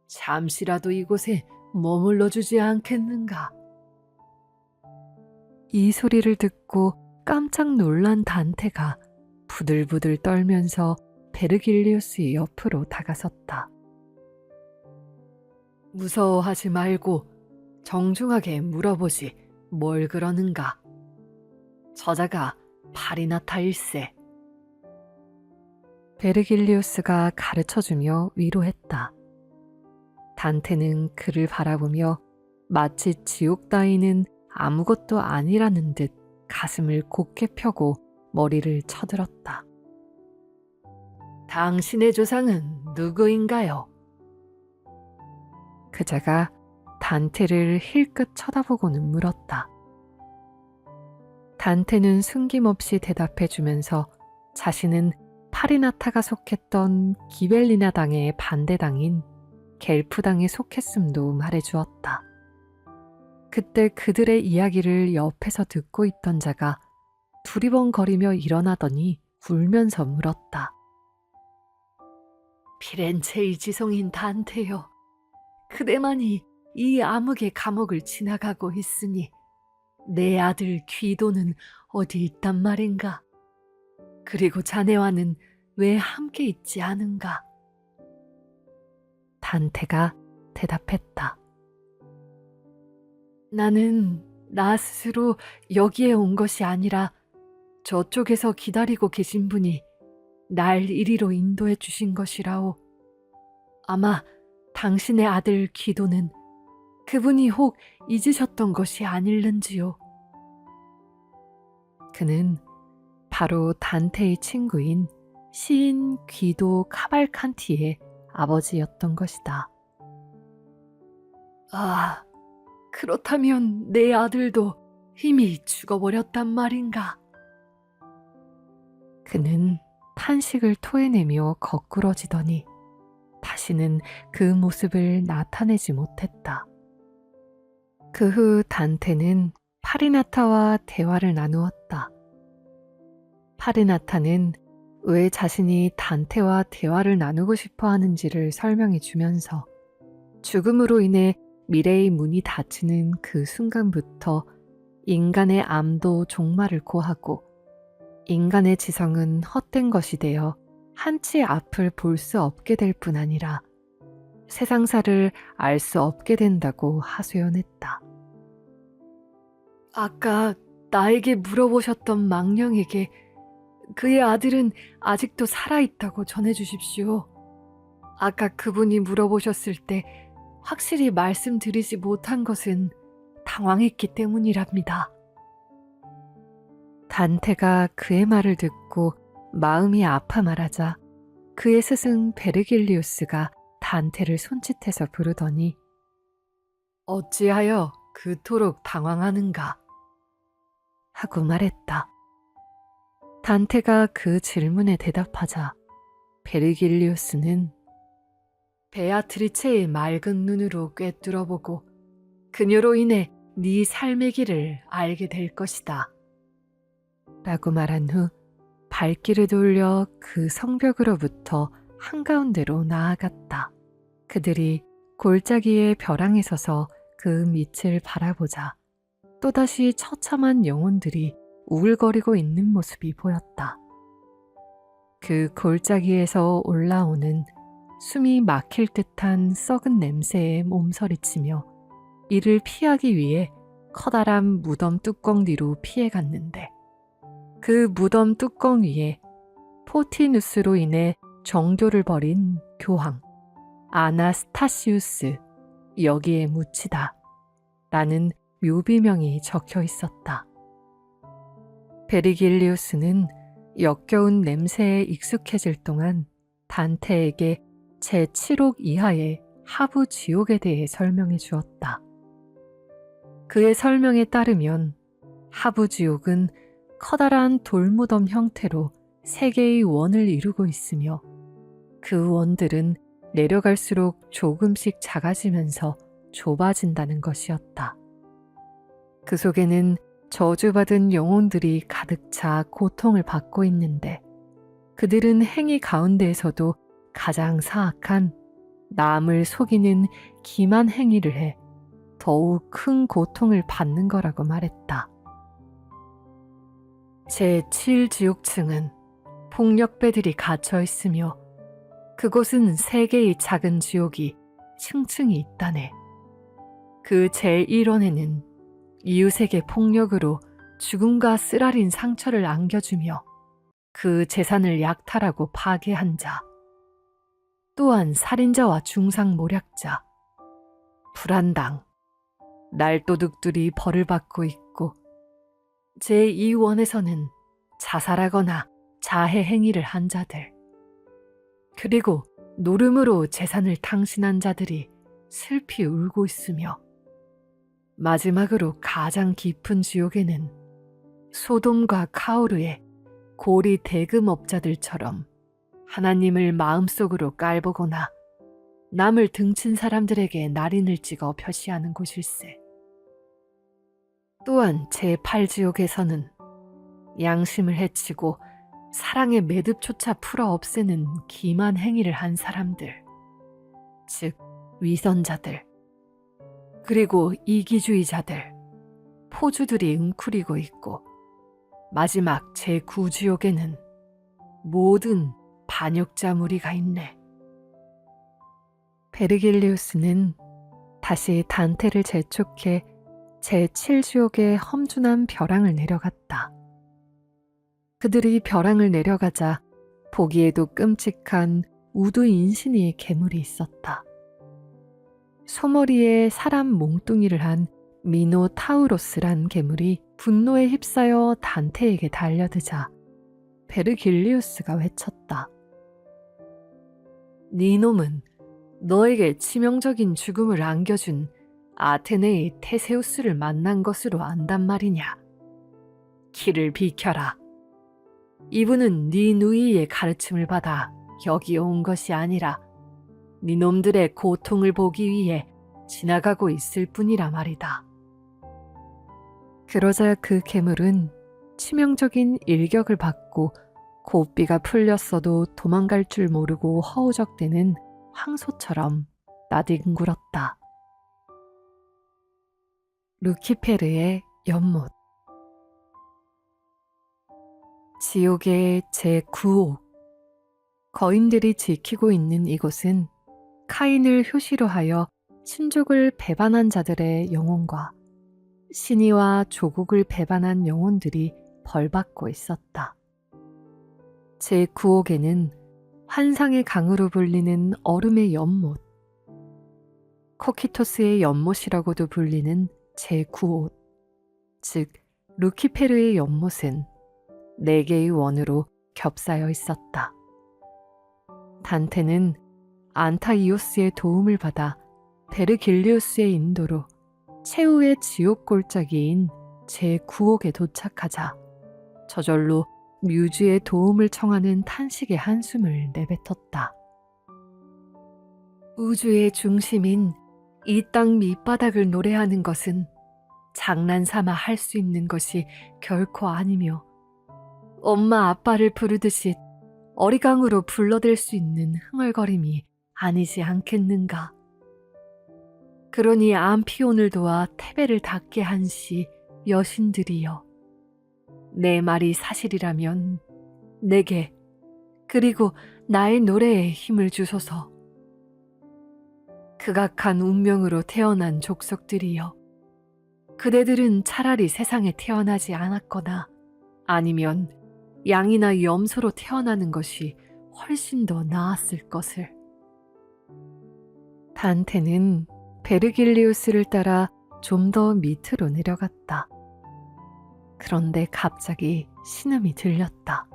잠시라도 이곳에 머물러 주지 않겠는가? 이 소리를 듣고 깜짝 놀란 단테가 부들부들 떨면서 베르길리우스의 옆으로 다가섰다. 무서워하지 말고 정중하게 물어보지 뭘 그러는가? 저자가 파리나타 일세. 베르길리우스가 가르쳐주며 위로했다. 단테는 그를 바라보며 마치 지옥 따위는 아무것도 아니라는 듯 가슴을 곧게 펴고 머리를 쳐들었다. 당신의 조상은 누구인가요? 그자가 단테를 힐끗 쳐다보고는 물었다. 단테는 숨김없이 대답해주면서 자신은 파리나타가 속했던 기벨리나 당의 반대당인 겔프당에 속했음도 말해주었다. 그때 그들의 이야기를 옆에서 듣고 있던 자가 두리번거리며 일어나더니 울면서 물었다. 피렌체의 지성인 단테여, 그대만이 이 암흑의 감옥을 지나가고 있으니 내 아들 귀도는 어디 있단 말인가? 그리고 자네와는 왜 함께 있지 않은가? 단테가 대답했다. 나는 나 스스로 여기에 온 것이 아니라 저쪽에서 기다리고 계신 분이 날 이리로 인도해 주신 것이라오. 아마 당신의 아들 귀도는 그분이 혹 잊으셨던 것이 아닐는지요. 그는 바로 단테의 친구인 시인 귀도 카발칸티의 아버지였던 것이다. 아, 그렇다면 내 아들도 이미 죽어버렸단 말인가? 그는 탄식을 토해내며 거꾸러지더니 다시는 그 모습을 나타내지 못했다. 그 후 단테는 파리나타와 대화를 나누었다. 파리나타는 왜 자신이 단테와 대화를 나누고 싶어 하는지를 설명해 주면서 죽음으로 인해 미래의 문이 닫히는 그 순간부터 인간의 암도 종말을 고하고 인간의 지성은 헛된 것이 되어 한치 앞을 볼 수 없게 될 뿐 아니라 세상사를 알 수 없게 된다고 하소연했다. 아까 나에게 물어보셨던 망령에게 그의 아들은 아직도 살아있다고 전해주십시오. 아까 그분이 물어보셨을 때 확실히 말씀드리지 못한 것은 당황했기 때문이랍니다. 단테가 그의 말을 듣고 마음이 아파 말하자 그의 스승 베르길리우스가 단테를 손짓해서 부르더니 어찌하여 그토록 당황하는가? 하고 말했다. 단테가 그 질문에 대답하자 베르길리우스는 베아트리체의 맑은 눈으로 꿰뚫어보고 그녀로 인해 네 삶의 길을 알게 될 것이다. 라고 말한 후 발길을 돌려 그 성벽으로부터 한가운데로 나아갔다. 그들이 골짜기의 벼랑에 서서 그 밑을 바라보자 또다시 처참한 영혼들이 우글거리고 있는 모습이 보였다. 그 골짜기에서 올라오는 숨이 막힐 듯한 썩은 냄새에 몸서리치며 이를 피하기 위해 커다란 무덤 뚜껑 뒤로 피해갔는데 그 무덤 뚜껑 위에 포티누스로 인해 정교를 벌인 교황 아나스타시우스 여기에 묻히다 라는 묘비명이 적혀 있었다. 베르길리우스는 역겨운 냄새에 익숙해질 동안 단테에게 제7옥 이하의 하부 지옥에 대해 설명해 주었다. 그의 설명에 따르면 하부 지옥은 커다란 돌무덤 형태로 3개의 원을 이루고 있으며 그 원들은 내려갈수록 조금씩 작아지면서 좁아진다는 것이었다. 그 속에는 저주받은 영혼들이 가득 차 고통을 받고 있는데 그들은 행위 가운데에서도 가장 사악한 남을 속이는 기만 행위를 해 더욱 큰 고통을 받는 거라고 말했다. 제7지옥층은 폭력배들이 갇혀 있으며 그곳은 3개의 작은 지옥이 층층이 있다네. 그 제1원에는 이웃에게 폭력으로 죽음과 쓰라린 상처를 안겨주며 그 재산을 약탈하고 파괴한 자, 또한 살인자와 중상모략자, 불안당, 날도둑들이 벌을 받고 있고 제2원에서는 자살하거나 자해 행위를 한 자들, 그리고 노름으로 재산을 탕신한 자들이 슬피 울고 있으며 마지막으로 가장 깊은 지옥에는 소돔과 카오르의 고리 대금업자들처럼 하나님을 마음속으로 깔보거나 남을 등친 사람들에게 날인을 찍어 표시하는 곳일세. 또한 제8지옥에서는 양심을 해치고 사랑의 매듭조차 풀어 없애는 기만 행위를 한 사람들, 즉 위선자들, 그리고 이기주의자들, 포주들이 웅크리고 있고 마지막 제9지옥에는 모든 반역자 무리가 있네. 베르길리우스는 다시 단테를 재촉해 제7지옥의 험준한 벼랑을 내려갔다. 그들이 벼랑을 내려가자 보기에도 끔찍한 우두 인신이의 괴물이 있었다. 소머리에 사람 몽뚱이를 한 미노타우로스란 괴물이 분노에 휩싸여 단테에게 달려드자 베르길리우스가 외쳤다. 네 놈은 너에게 치명적인 죽음을 안겨준 아테네의 테세우스를 만난 것으로 안단 말이냐. 길을 비켜라. 이분은 네 누이의 가르침을 받아 여기 온 것이 아니라 네 놈들의 고통을 보기 위해 지나가고 있을 뿐이라 말이다. 그러자 그 괴물은 치명적인 일격을 받고 고삐가 풀렸어도 도망갈 줄 모르고 허우적대는 황소처럼 나뒹굴었다. 루키페르의 연못. 지옥의 제9옥. 거인들이 지키고 있는 이곳은 카인을 효시로 하여 신족을 배반한 자들의 영혼과 신이와 조국을 배반한 영혼들이 벌받고 있었다. 제9옥에는 환상의 강으로 불리는 얼음의 연못, 코키토스의 연못이라고도 불리는 제9옷, 즉 루키페르의 연못은 4개의 원으로 겹싸여 있었다. 단테는 안타이오스의 도움을 받아 베르길리우스의 인도로 최후의 지옥 골짜기인 제9옥에 도착하자 저절로 뮤즈의 도움을 청하는 탄식의 한숨을 내뱉었다. 우주의 중심인 이 땅 밑바닥을 노래하는 것은 장난삼아 할 수 있는 것이 결코 아니며 엄마 아빠를 부르듯이 어리광으로 불러댈 수 있는 흥얼거림이 아니지 않겠는가. 그러니 암피온을 도와 테베를 닿게 한 시 여신들이여, 내 말이 사실이라면 내게 그리고 나의 노래에 힘을 주소서. 극악한 운명으로 태어난 족속들이여, 그대들은 차라리 세상에 태어나지 않았거나 아니면 양이나 염소로 태어나는 것이 훨씬 더 나았을 것을. 단테는 베르길리우스를 따라 좀 더 밑으로 내려갔다. 그런데 갑자기 신음이 들렸다.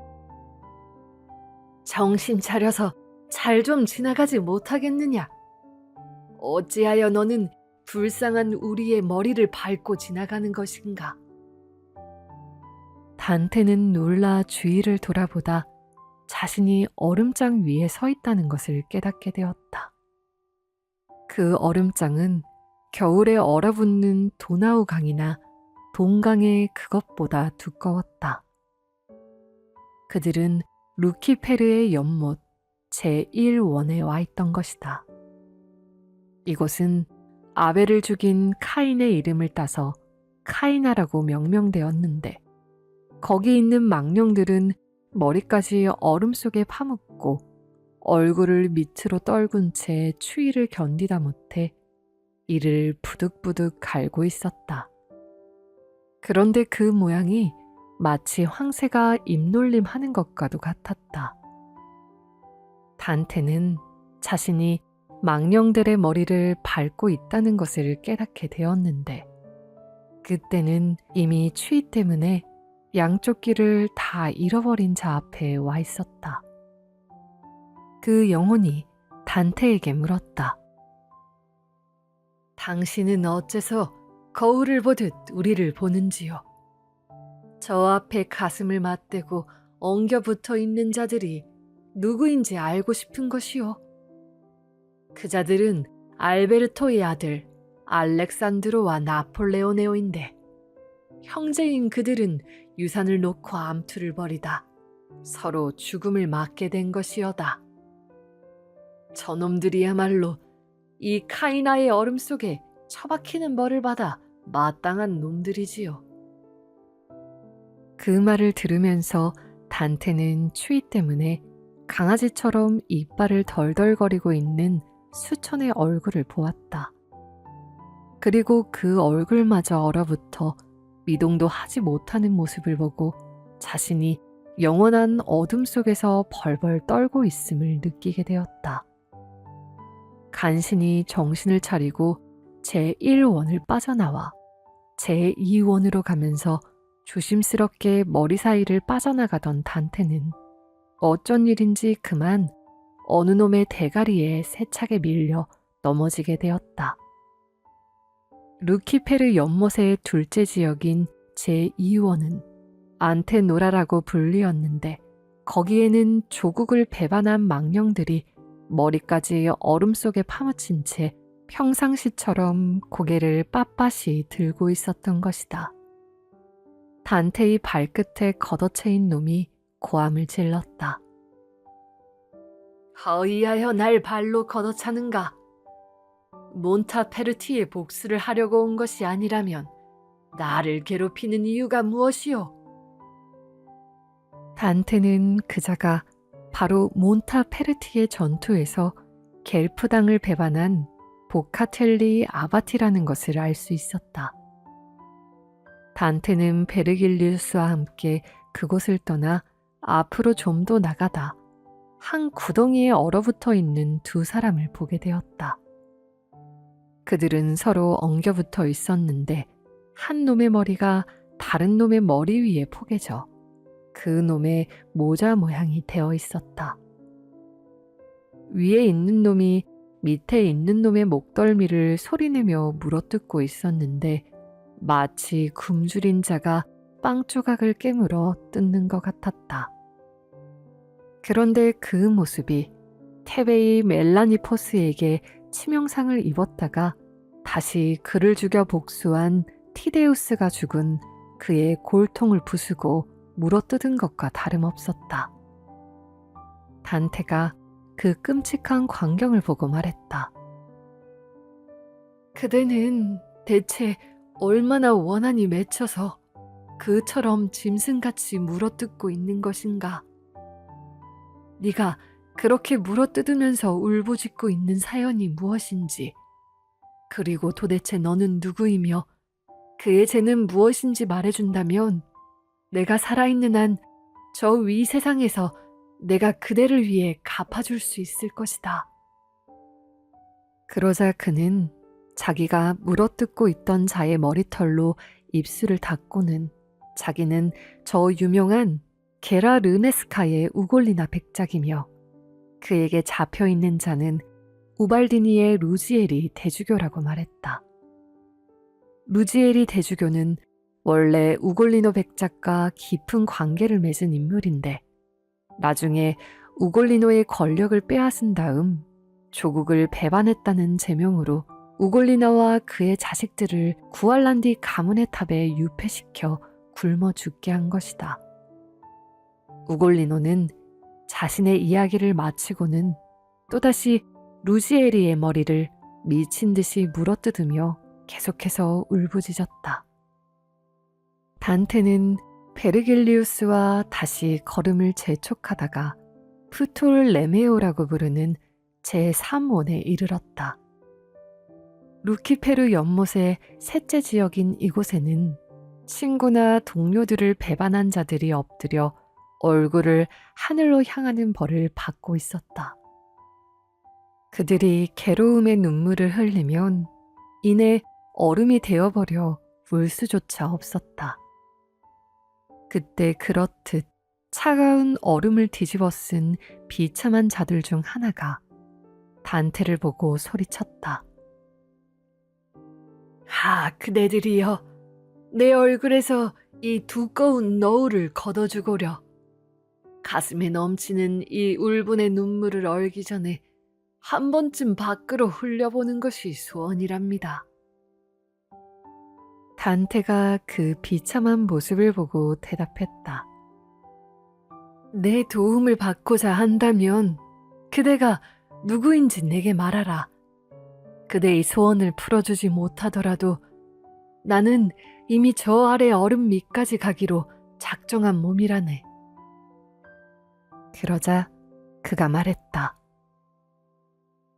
정신 차려서 잘 좀 지나가지 못하겠느냐? 어찌하여 너는 불쌍한 우리의 머리를 밟고 지나가는 것인가? 단테는 놀라 주위를 돌아보다 자신이 얼음장 위에 서 있다는 것을 깨닫게 되었다. 그 얼음장은 겨울에 얼어붙는 도나우 강이나 동강의 그것보다 두꺼웠다. 그들은 루키페르의 연못 제1원에 와 있던 것이다. 이곳은 아벨을 죽인 카인의 이름을 따서 카이나라고 명명되었는데, 거기 있는 망령들은 머리까지 얼음 속에 파묻고 얼굴을 밑으로 떨군 채 추위를 견디다 못해 이를 부득부득 갈고 있었다. 그런데 그 모양이 마치 황새가 입놀림하는 것과도 같았다. 단테는 자신이 망령들의 머리를 밟고 있다는 것을 깨닫게 되었는데 그때는 이미 추위 때문에 양쪽 귀를 다 잃어버린 자 앞에 와 있었다. 그 영혼이 단테에게 물었다. 당신은 어째서 거울을 보듯 우리를 보는지요? 저 앞에 가슴을 맞대고 엉겨 붙어 있는 자들이 누구인지 알고 싶은 것이요. 그 자들은 알베르토의 아들 알렉산드로와 나폴레오네오인데 형제인 그들은 유산을 놓고 암투를 벌이다 서로 죽음을 맞게 된 것이여다. 저놈들이야말로 이 카이나의 얼음 속에 처박히는 벌을 받아 마땅한 놈들이지요. 그 말을 들으면서 단테는 추위 때문에 강아지처럼 이빨을 덜덜거리고 있는 수천의 얼굴을 보았다. 그리고 그 얼굴마저 얼어붙어 미동도 하지 못하는 모습을 보고 자신이 영원한 어둠 속에서 벌벌 떨고 있음을 느끼게 되었다. 간신히 정신을 차리고 제1원을 빠져나와 제2원으로 가면서 조심스럽게 머리 사이를 빠져나가던 단테는 어쩐 일인지 그만 어느 놈의 대가리에 세차게 밀려 넘어지게 되었다. 루키페르 연못의 둘째 지역인 제2원은 안테노라라고 불리었는데 거기에는 조국을 배반한 망령들이 머리까지 얼음 속에 파묻힌 채 평상시처럼 고개를 빳빳이 들고 있었던 것이다. 단테의 발끝에 걷어채인 놈이 고함을 질렀다. 허이하여 날 발로 걷어차는가? 몬타페르티의 복수를 하려고 온 것이 아니라면 나를 괴롭히는 이유가 무엇이오? 단테는 그자가 바로 몬타페르티의 전투에서 겔프당을 배반한 보카텔리 아바티라는 것을 알 수 있었다. 단테는 베르길리우스와 함께 그곳을 떠나 앞으로 좀 더 나가다 한 구덩이에 얼어붙어 있는 두 사람을 보게 되었다. 그들은 서로 엉겨붙어 있었는데 한 놈의 머리가 다른 놈의 머리 위에 포개져 그 놈의 모자 모양이 되어 있었다. 위에 있는 놈이 밑에 있는 놈의 목덜미를 소리내며 물어뜯고 있었는데 마치 굶주린 자가 빵 조각을 깨물어 뜯는 것 같았다. 그런데 그 모습이 테베이 멜라니포스에게 치명상을 입었다가 다시 그를 죽여 복수한 티데우스가 죽은 그의 골통을 부수고 물어뜯은 것과 다름없었다. 단테가 그 끔찍한 광경을 보고 말했다. 그대는 대체 얼마나 원한이 맺혀서 그처럼 짐승같이 물어뜯고 있는 것인가? 네가 그렇게 물어뜯으면서 울부짖고 있는 사연이 무엇인지, 그리고 도대체 너는 누구이며 그의 죄는 무엇인지 말해준다면 내가 살아있는 한 저 위 세상에서 내가 그대를 위해 갚아줄 수 있을 것이다. 그러자 그는 자기가 물어뜯고 있던 자의 머리털로 입술을 닦고는 자기는 저 유명한 게라 르네스카의 우골리나 백작이며 그에게 잡혀있는 자는 우발디니의 루지엘이 대주교라고 말했다. 루지엘이 대주교는 원래 우골리노 백작과 깊은 관계를 맺은 인물인데 나중에 우골리노의 권력을 빼앗은 다음 조국을 배반했다는 제명으로 우골리노와 그의 자식들을 구알란디 가문의 탑에 유폐시켜 굶어 죽게 한 것이다. 우골리노는 자신의 이야기를 마치고는 또다시 루지에리의 머리를 미친 듯이 물어뜯으며 계속해서 울부짖었다. 단테는 베르길리우스와 다시 걸음을 재촉하다가 푸톨 레메오라고 부르는 제3원에 이르렀다. 루키페르 연못의 셋째 지역인 이곳에는 친구나 동료들을 배반한 자들이 엎드려 얼굴을 하늘로 향하는 벌을 받고 있었다. 그들이 괴로움의 눈물을 흘리면 이내 얼음이 되어버려 울 수조차 없었다. 그때 그렇듯 차가운 얼음을 뒤집어 쓴 비참한 자들 중 하나가 단테를 보고 소리쳤다. 그대들이여, 내 얼굴에서 이 두꺼운 너울을 걷어주고려. 가슴에 넘치는 이 울분의 눈물을 얼기 전에 한 번쯤 밖으로 흘려보는 것이 소원이랍니다. 단테가 그 비참한 모습을 보고 대답했다. 내 도움을 받고자 한다면 그대가 누구인지 내게 말하라. 그대의 소원을 풀어주지 못하더라도 나는 이미 저 아래 얼음 밑까지 가기로 작정한 몸이라네. 그러자 그가 말했다.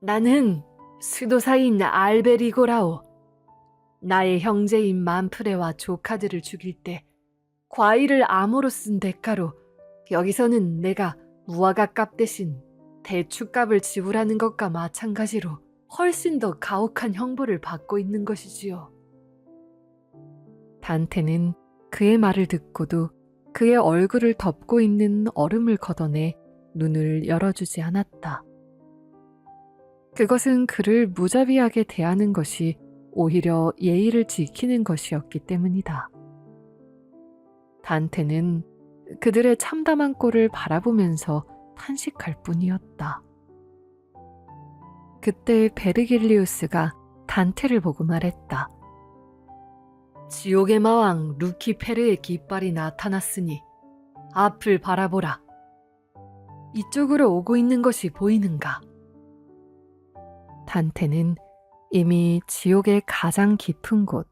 나는 수도사인 알베리고라오. 나의 형제인 만프레와 조카들을 죽일 때 과일을 암호로 쓴 대가로 여기서는 내가 무화과값 대신 대추값을 지불하는 것과 마찬가지로 훨씬 더 가혹한 형벌을 받고 있는 것이지요. 단테는 그의 말을 듣고도 그의 얼굴을 덮고 있는 얼음을 걷어내 눈을 열어주지 않았다. 그것은 그를 무자비하게 대하는 것이 오히려 예의를 지키는 것이었기 때문이다. 단테는 그들의 참담한 꼴을 바라보면서 탄식할 뿐이었다. 그때 베르길리우스가 단테를 보고 말했다. 지옥의 마왕 루키페르의 깃발이 나타났으니 앞을 바라보라. 이쪽으로 오고 있는 것이 보이는가? 단테는 이미 지옥의 가장 깊은 곳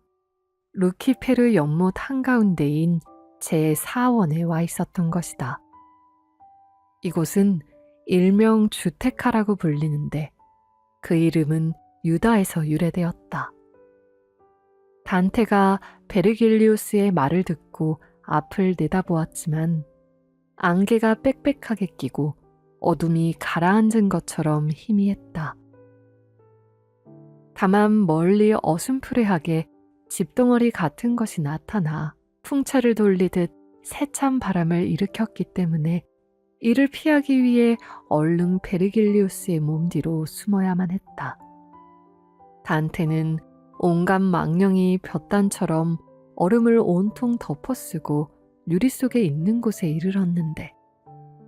루키페르 연못 한가운데인 제4원에 와 있었던 것이다. 이곳은 일명 주테카라고 불리는데 그 이름은 유다에서 유래되었다. 단테가 베르길리우스의 말을 듣고 앞을 내다보았지만 안개가 빽빽하게 끼고 어둠이 가라앉은 것처럼 희미했다. 다만 멀리 어슴푸레하게 집덩어리 같은 것이 나타나 풍차를 돌리듯 세찬 바람을 일으켰기 때문에 이를 피하기 위해 얼른 베르길리우스의 몸 뒤로 숨어야만 했다. 단테는 온갖 망령이 볕단처럼 얼음을 온통 덮어쓰고 유리 속에 있는 곳에 이르렀는데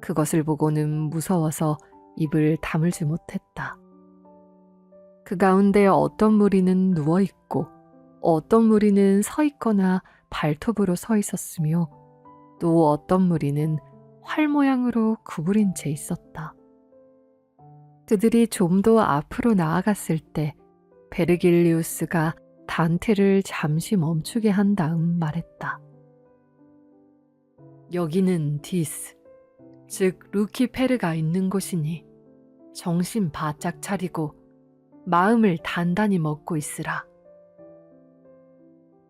그것을 보고는 무서워서 입을 다물지 못했다. 그 가운데 어떤 무리는 누워있고 어떤 무리는 서 있거나 발톱으로 서 있었으며 또 어떤 무리는 활 모양으로 구부린 채 있었다. 그들이 좀 더 앞으로 나아갔을 때 베르길리우스가 단테를 잠시 멈추게 한 다음 말했다. 여기는 디스, 즉 루키페르가 있는 곳이니 정신 바짝 차리고 마음을 단단히 먹고 있으라.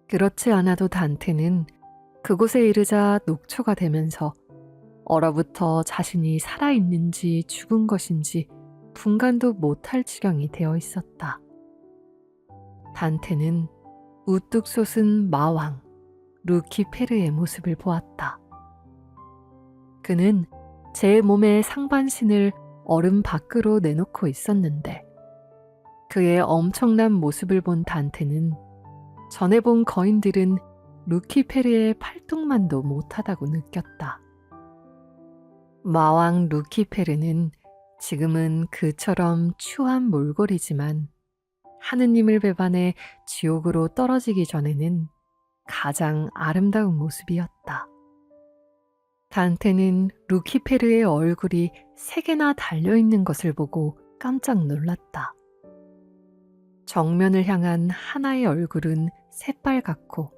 그렇지 않아도 단테는 그곳에 이르자 녹초가 되면서 얼어붙어 자신이 살아있는지 죽은 것인지 분간도 못할 지경이 되어 있었다. 단테는 우뚝 솟은 마왕 루키페르의 모습을 보았다. 그는 제 몸의 상반신을 얼음 밖으로 내놓고 있었는데 그의 엄청난 모습을 본 단테는 전에 본 거인들은 루키페르의 팔뚝만도 못하다고 느꼈다. 마왕 루키페르는 지금은 그처럼 추한 몰골이지만 하느님을 배반해 지옥으로 떨어지기 전에는 가장 아름다운 모습이었다. 단테는 루키페르의 얼굴이 3개나 달려있는 것을 보고 깜짝 놀랐다. 정면을 향한 하나의 얼굴은 새빨갛고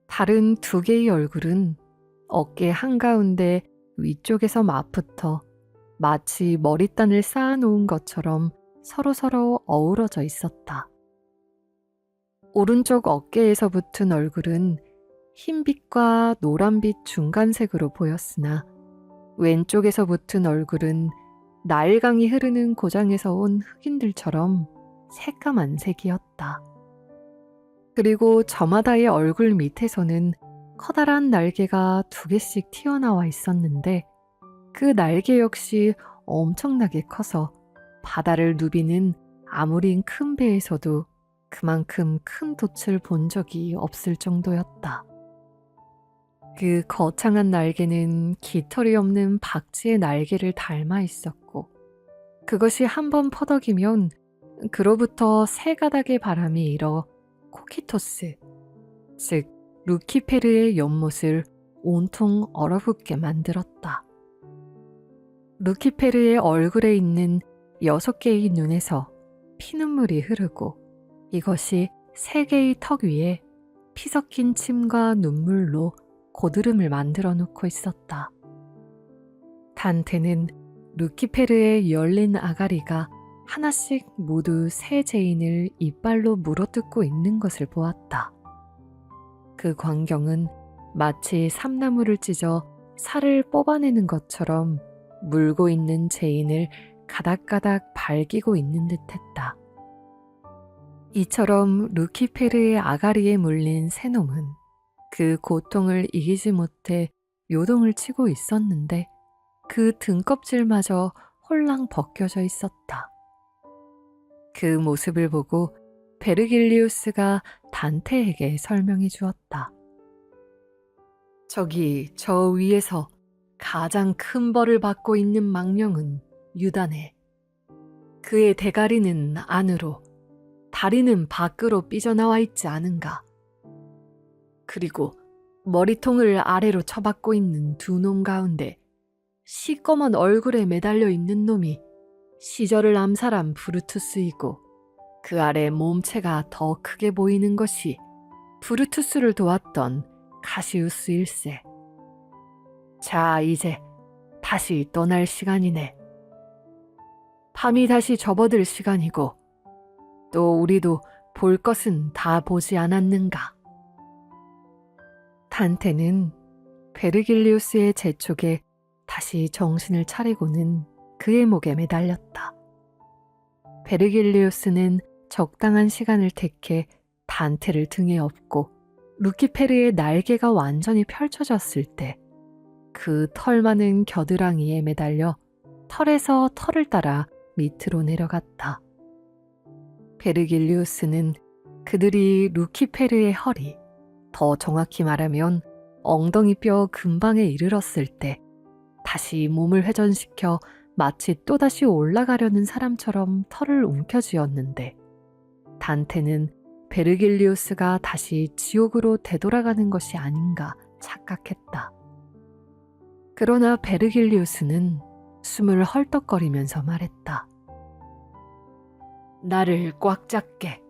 다른 2개의 얼굴은 어깨 한가운데 위쪽에서 맞붙어 마치 머리단을 쌓아놓은 것처럼 서로서로 어우러져 있었다. 오른쪽 어깨에서 붙은 얼굴은 흰빛과 노란빛 중간색으로 보였으나 왼쪽에서 붙은 얼굴은 나일강이 흐르는 고장에서 온 흑인들처럼 새까만 색이었다. 그리고 저마다의 얼굴 밑에서는 커다란 날개가 2개씩 튀어나와 있었는데 그 날개 역시 엄청나게 커서 바다를 누비는 아무리 큰 배에서도 그만큼 큰 돛을 본 적이 없을 정도였다. 그 거창한 날개는 깃털이 없는 박쥐의 날개를 닮아 있었고 그것이 한번 퍼덕이면 그로부터 3가닥의 바람이 일어 코키토스, 즉 루키페르의 연못을 온통 얼어붙게 만들었다. 루키페르의 얼굴에 있는 6개의 눈에서 피눈물이 흐르고 이것이 3개의 턱 위에 피 섞인 침과 눈물로 고드름을 만들어 놓고 있었다. 단테는 루키페르의 열린 아가리가 하나씩 모두 새 제인을 이빨로 물어뜯고 있는 것을 보았다. 그 광경은 마치 삼나무를 찢어 살을 뽑아내는 것처럼 물고 있는 제인을 가닥가닥 발기고 있는 듯했다. 이처럼 루키페르의 아가리에 물린 새놈은 그 고통을 이기지 못해 요동을 치고 있었는데 그 등껍질마저 홀랑 벗겨져 있었다. 그 모습을 보고 베르길리우스가 단테에게 설명해 주었다. 저기 저 위에서 가장 큰 벌을 받고 있는 망령은 유다네. 그의 대가리는 안으로, 다리는 밖으로 삐져나와 있지 않은가. 그리고 머리통을 아래로 쳐박고 있는 2놈 가운데 시꺼먼 얼굴에 매달려 있는 놈이 시절을 암살한 브루투스이고 그 아래 몸체가 더 크게 보이는 것이 브루투스를 도왔던 카시우스일세. 자, 이제 다시 떠날 시간이네. 밤이 다시 접어들 시간이고 또 우리도 볼 것은 다 보지 않았는가. 단테는 베르길리우스의 재촉에 다시 정신을 차리고는 그의 목에 매달렸다. 베르길리우스는 적당한 시간을 택해 단테를 등에 업고 루키페르의 날개가 완전히 펼쳐졌을 때 그 털 많은 겨드랑이에 매달려 털에서 털을 따라 밑으로 내려갔다. 베르길리우스는 그들이 루키페르의 허리, 더 정확히 말하면 엉덩이뼈 근방에 이르렀을 때 다시 몸을 회전시켜 마치 또다시 올라가려는 사람처럼 털을 움켜쥐었는데 단테는 베르길리우스가 다시 지옥으로 되돌아가는 것이 아닌가 착각했다. 그러나 베르길리우스는 숨을 헐떡거리면서 말했다. 나를 꽉 잡게.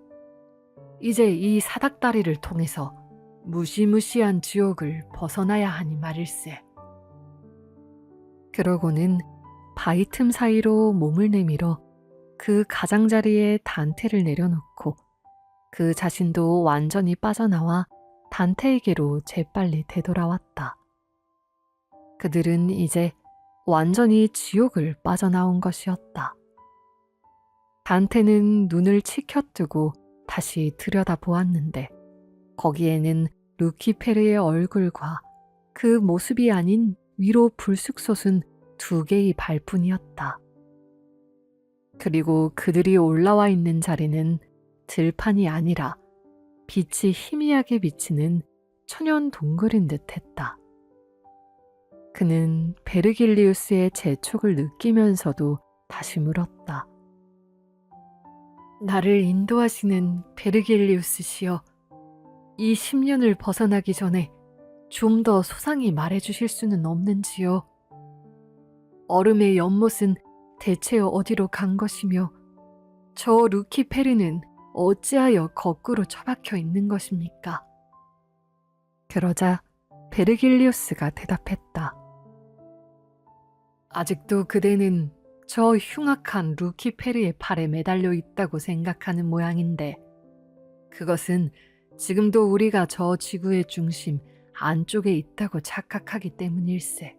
이제 이 사닥다리를 통해서 무시무시한 지옥을 벗어나야 하니 말일세. 그러고는 바위 틈 사이로 몸을 내밀어 그 가장자리에 단테를 내려놓고 그 자신도 완전히 빠져나와 단테에게로 재빨리 되돌아왔다. 그들은 이제 완전히 지옥을 빠져나온 것이었다. 단테는 눈을 치켜뜨고 다시 들여다보았는데 거기에는 루키페르의 얼굴과 그 모습이 아닌 위로 불쑥 솟은 2개의 발뿐이었다. 그리고 그들이 올라와 있는 자리는 들판이 아니라 빛이 희미하게 비치는 천연 동굴인 듯했다. 그는 베르길리우스의 재촉을 느끼면서도 다시 물었다. 나를 인도하시는 베르길리우스시여, 이 10년을 벗어나기 전에 좀 더 소상히 말해주실 수는 없는지요? 얼음의 연못은 대체 어디로 간 것이며 저 루키페르는 어찌하여 거꾸로 처박혀 있는 것입니까? 그러자 베르길리우스가 대답했다. 아직도 그대는 저 흉악한 루키페르의 팔에 매달려 있다고 생각하는 모양인데 그것은 지금도 우리가 저 지구의 중심 안쪽에 있다고 착각하기 때문일세.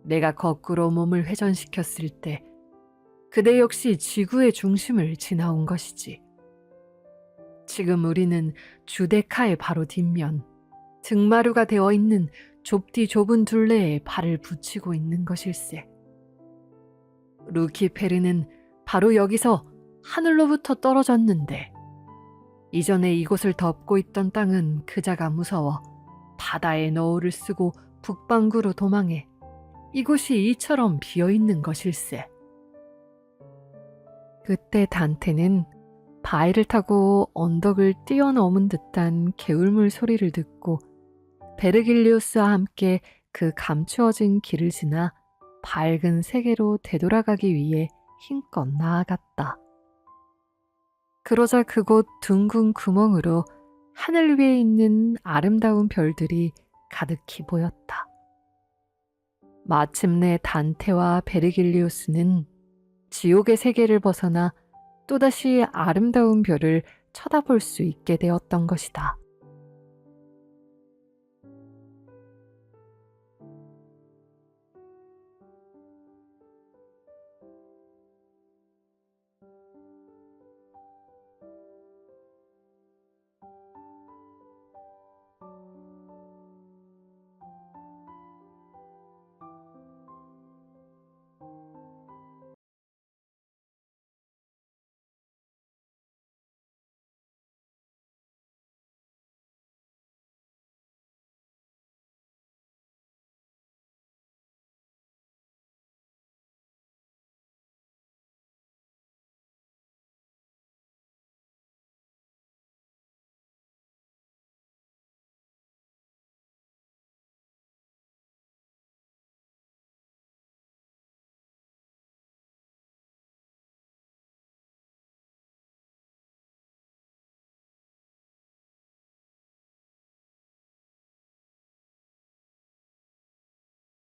내가 거꾸로 몸을 회전시켰을 때 그대 역시 지구의 중심을 지나온 것이지. 지금 우리는 주데카의 바로 뒷면, 등마루가 되어 있는 좁디 좁은 둘레에 발을 붙이고 있는 것일세. 루키페르는 바로 여기서 하늘로부터 떨어졌는데 이전에 이곳을 덮고 있던 땅은 그자가 무서워 바다에 너울을 쓰고 북방구로 도망해 이곳이 이처럼 비어있는 것일세. 그때 단테는 바위를 타고 언덕을 뛰어넘은 듯한 개울물 소리를 듣고 베르길리우스와 함께 그 감추어진 길을 지나 밝은 세계로 되돌아가기 위해 힘껏 나아갔다. 그러자 그곳 둥근 구멍으로 하늘 위에 있는 아름다운 별들이 가득히 보였다. 마침내 단테와 베르길리우스는 지옥의 세계를 벗어나 또다시 아름다운 별을 쳐다볼 수 있게 되었던 것이다.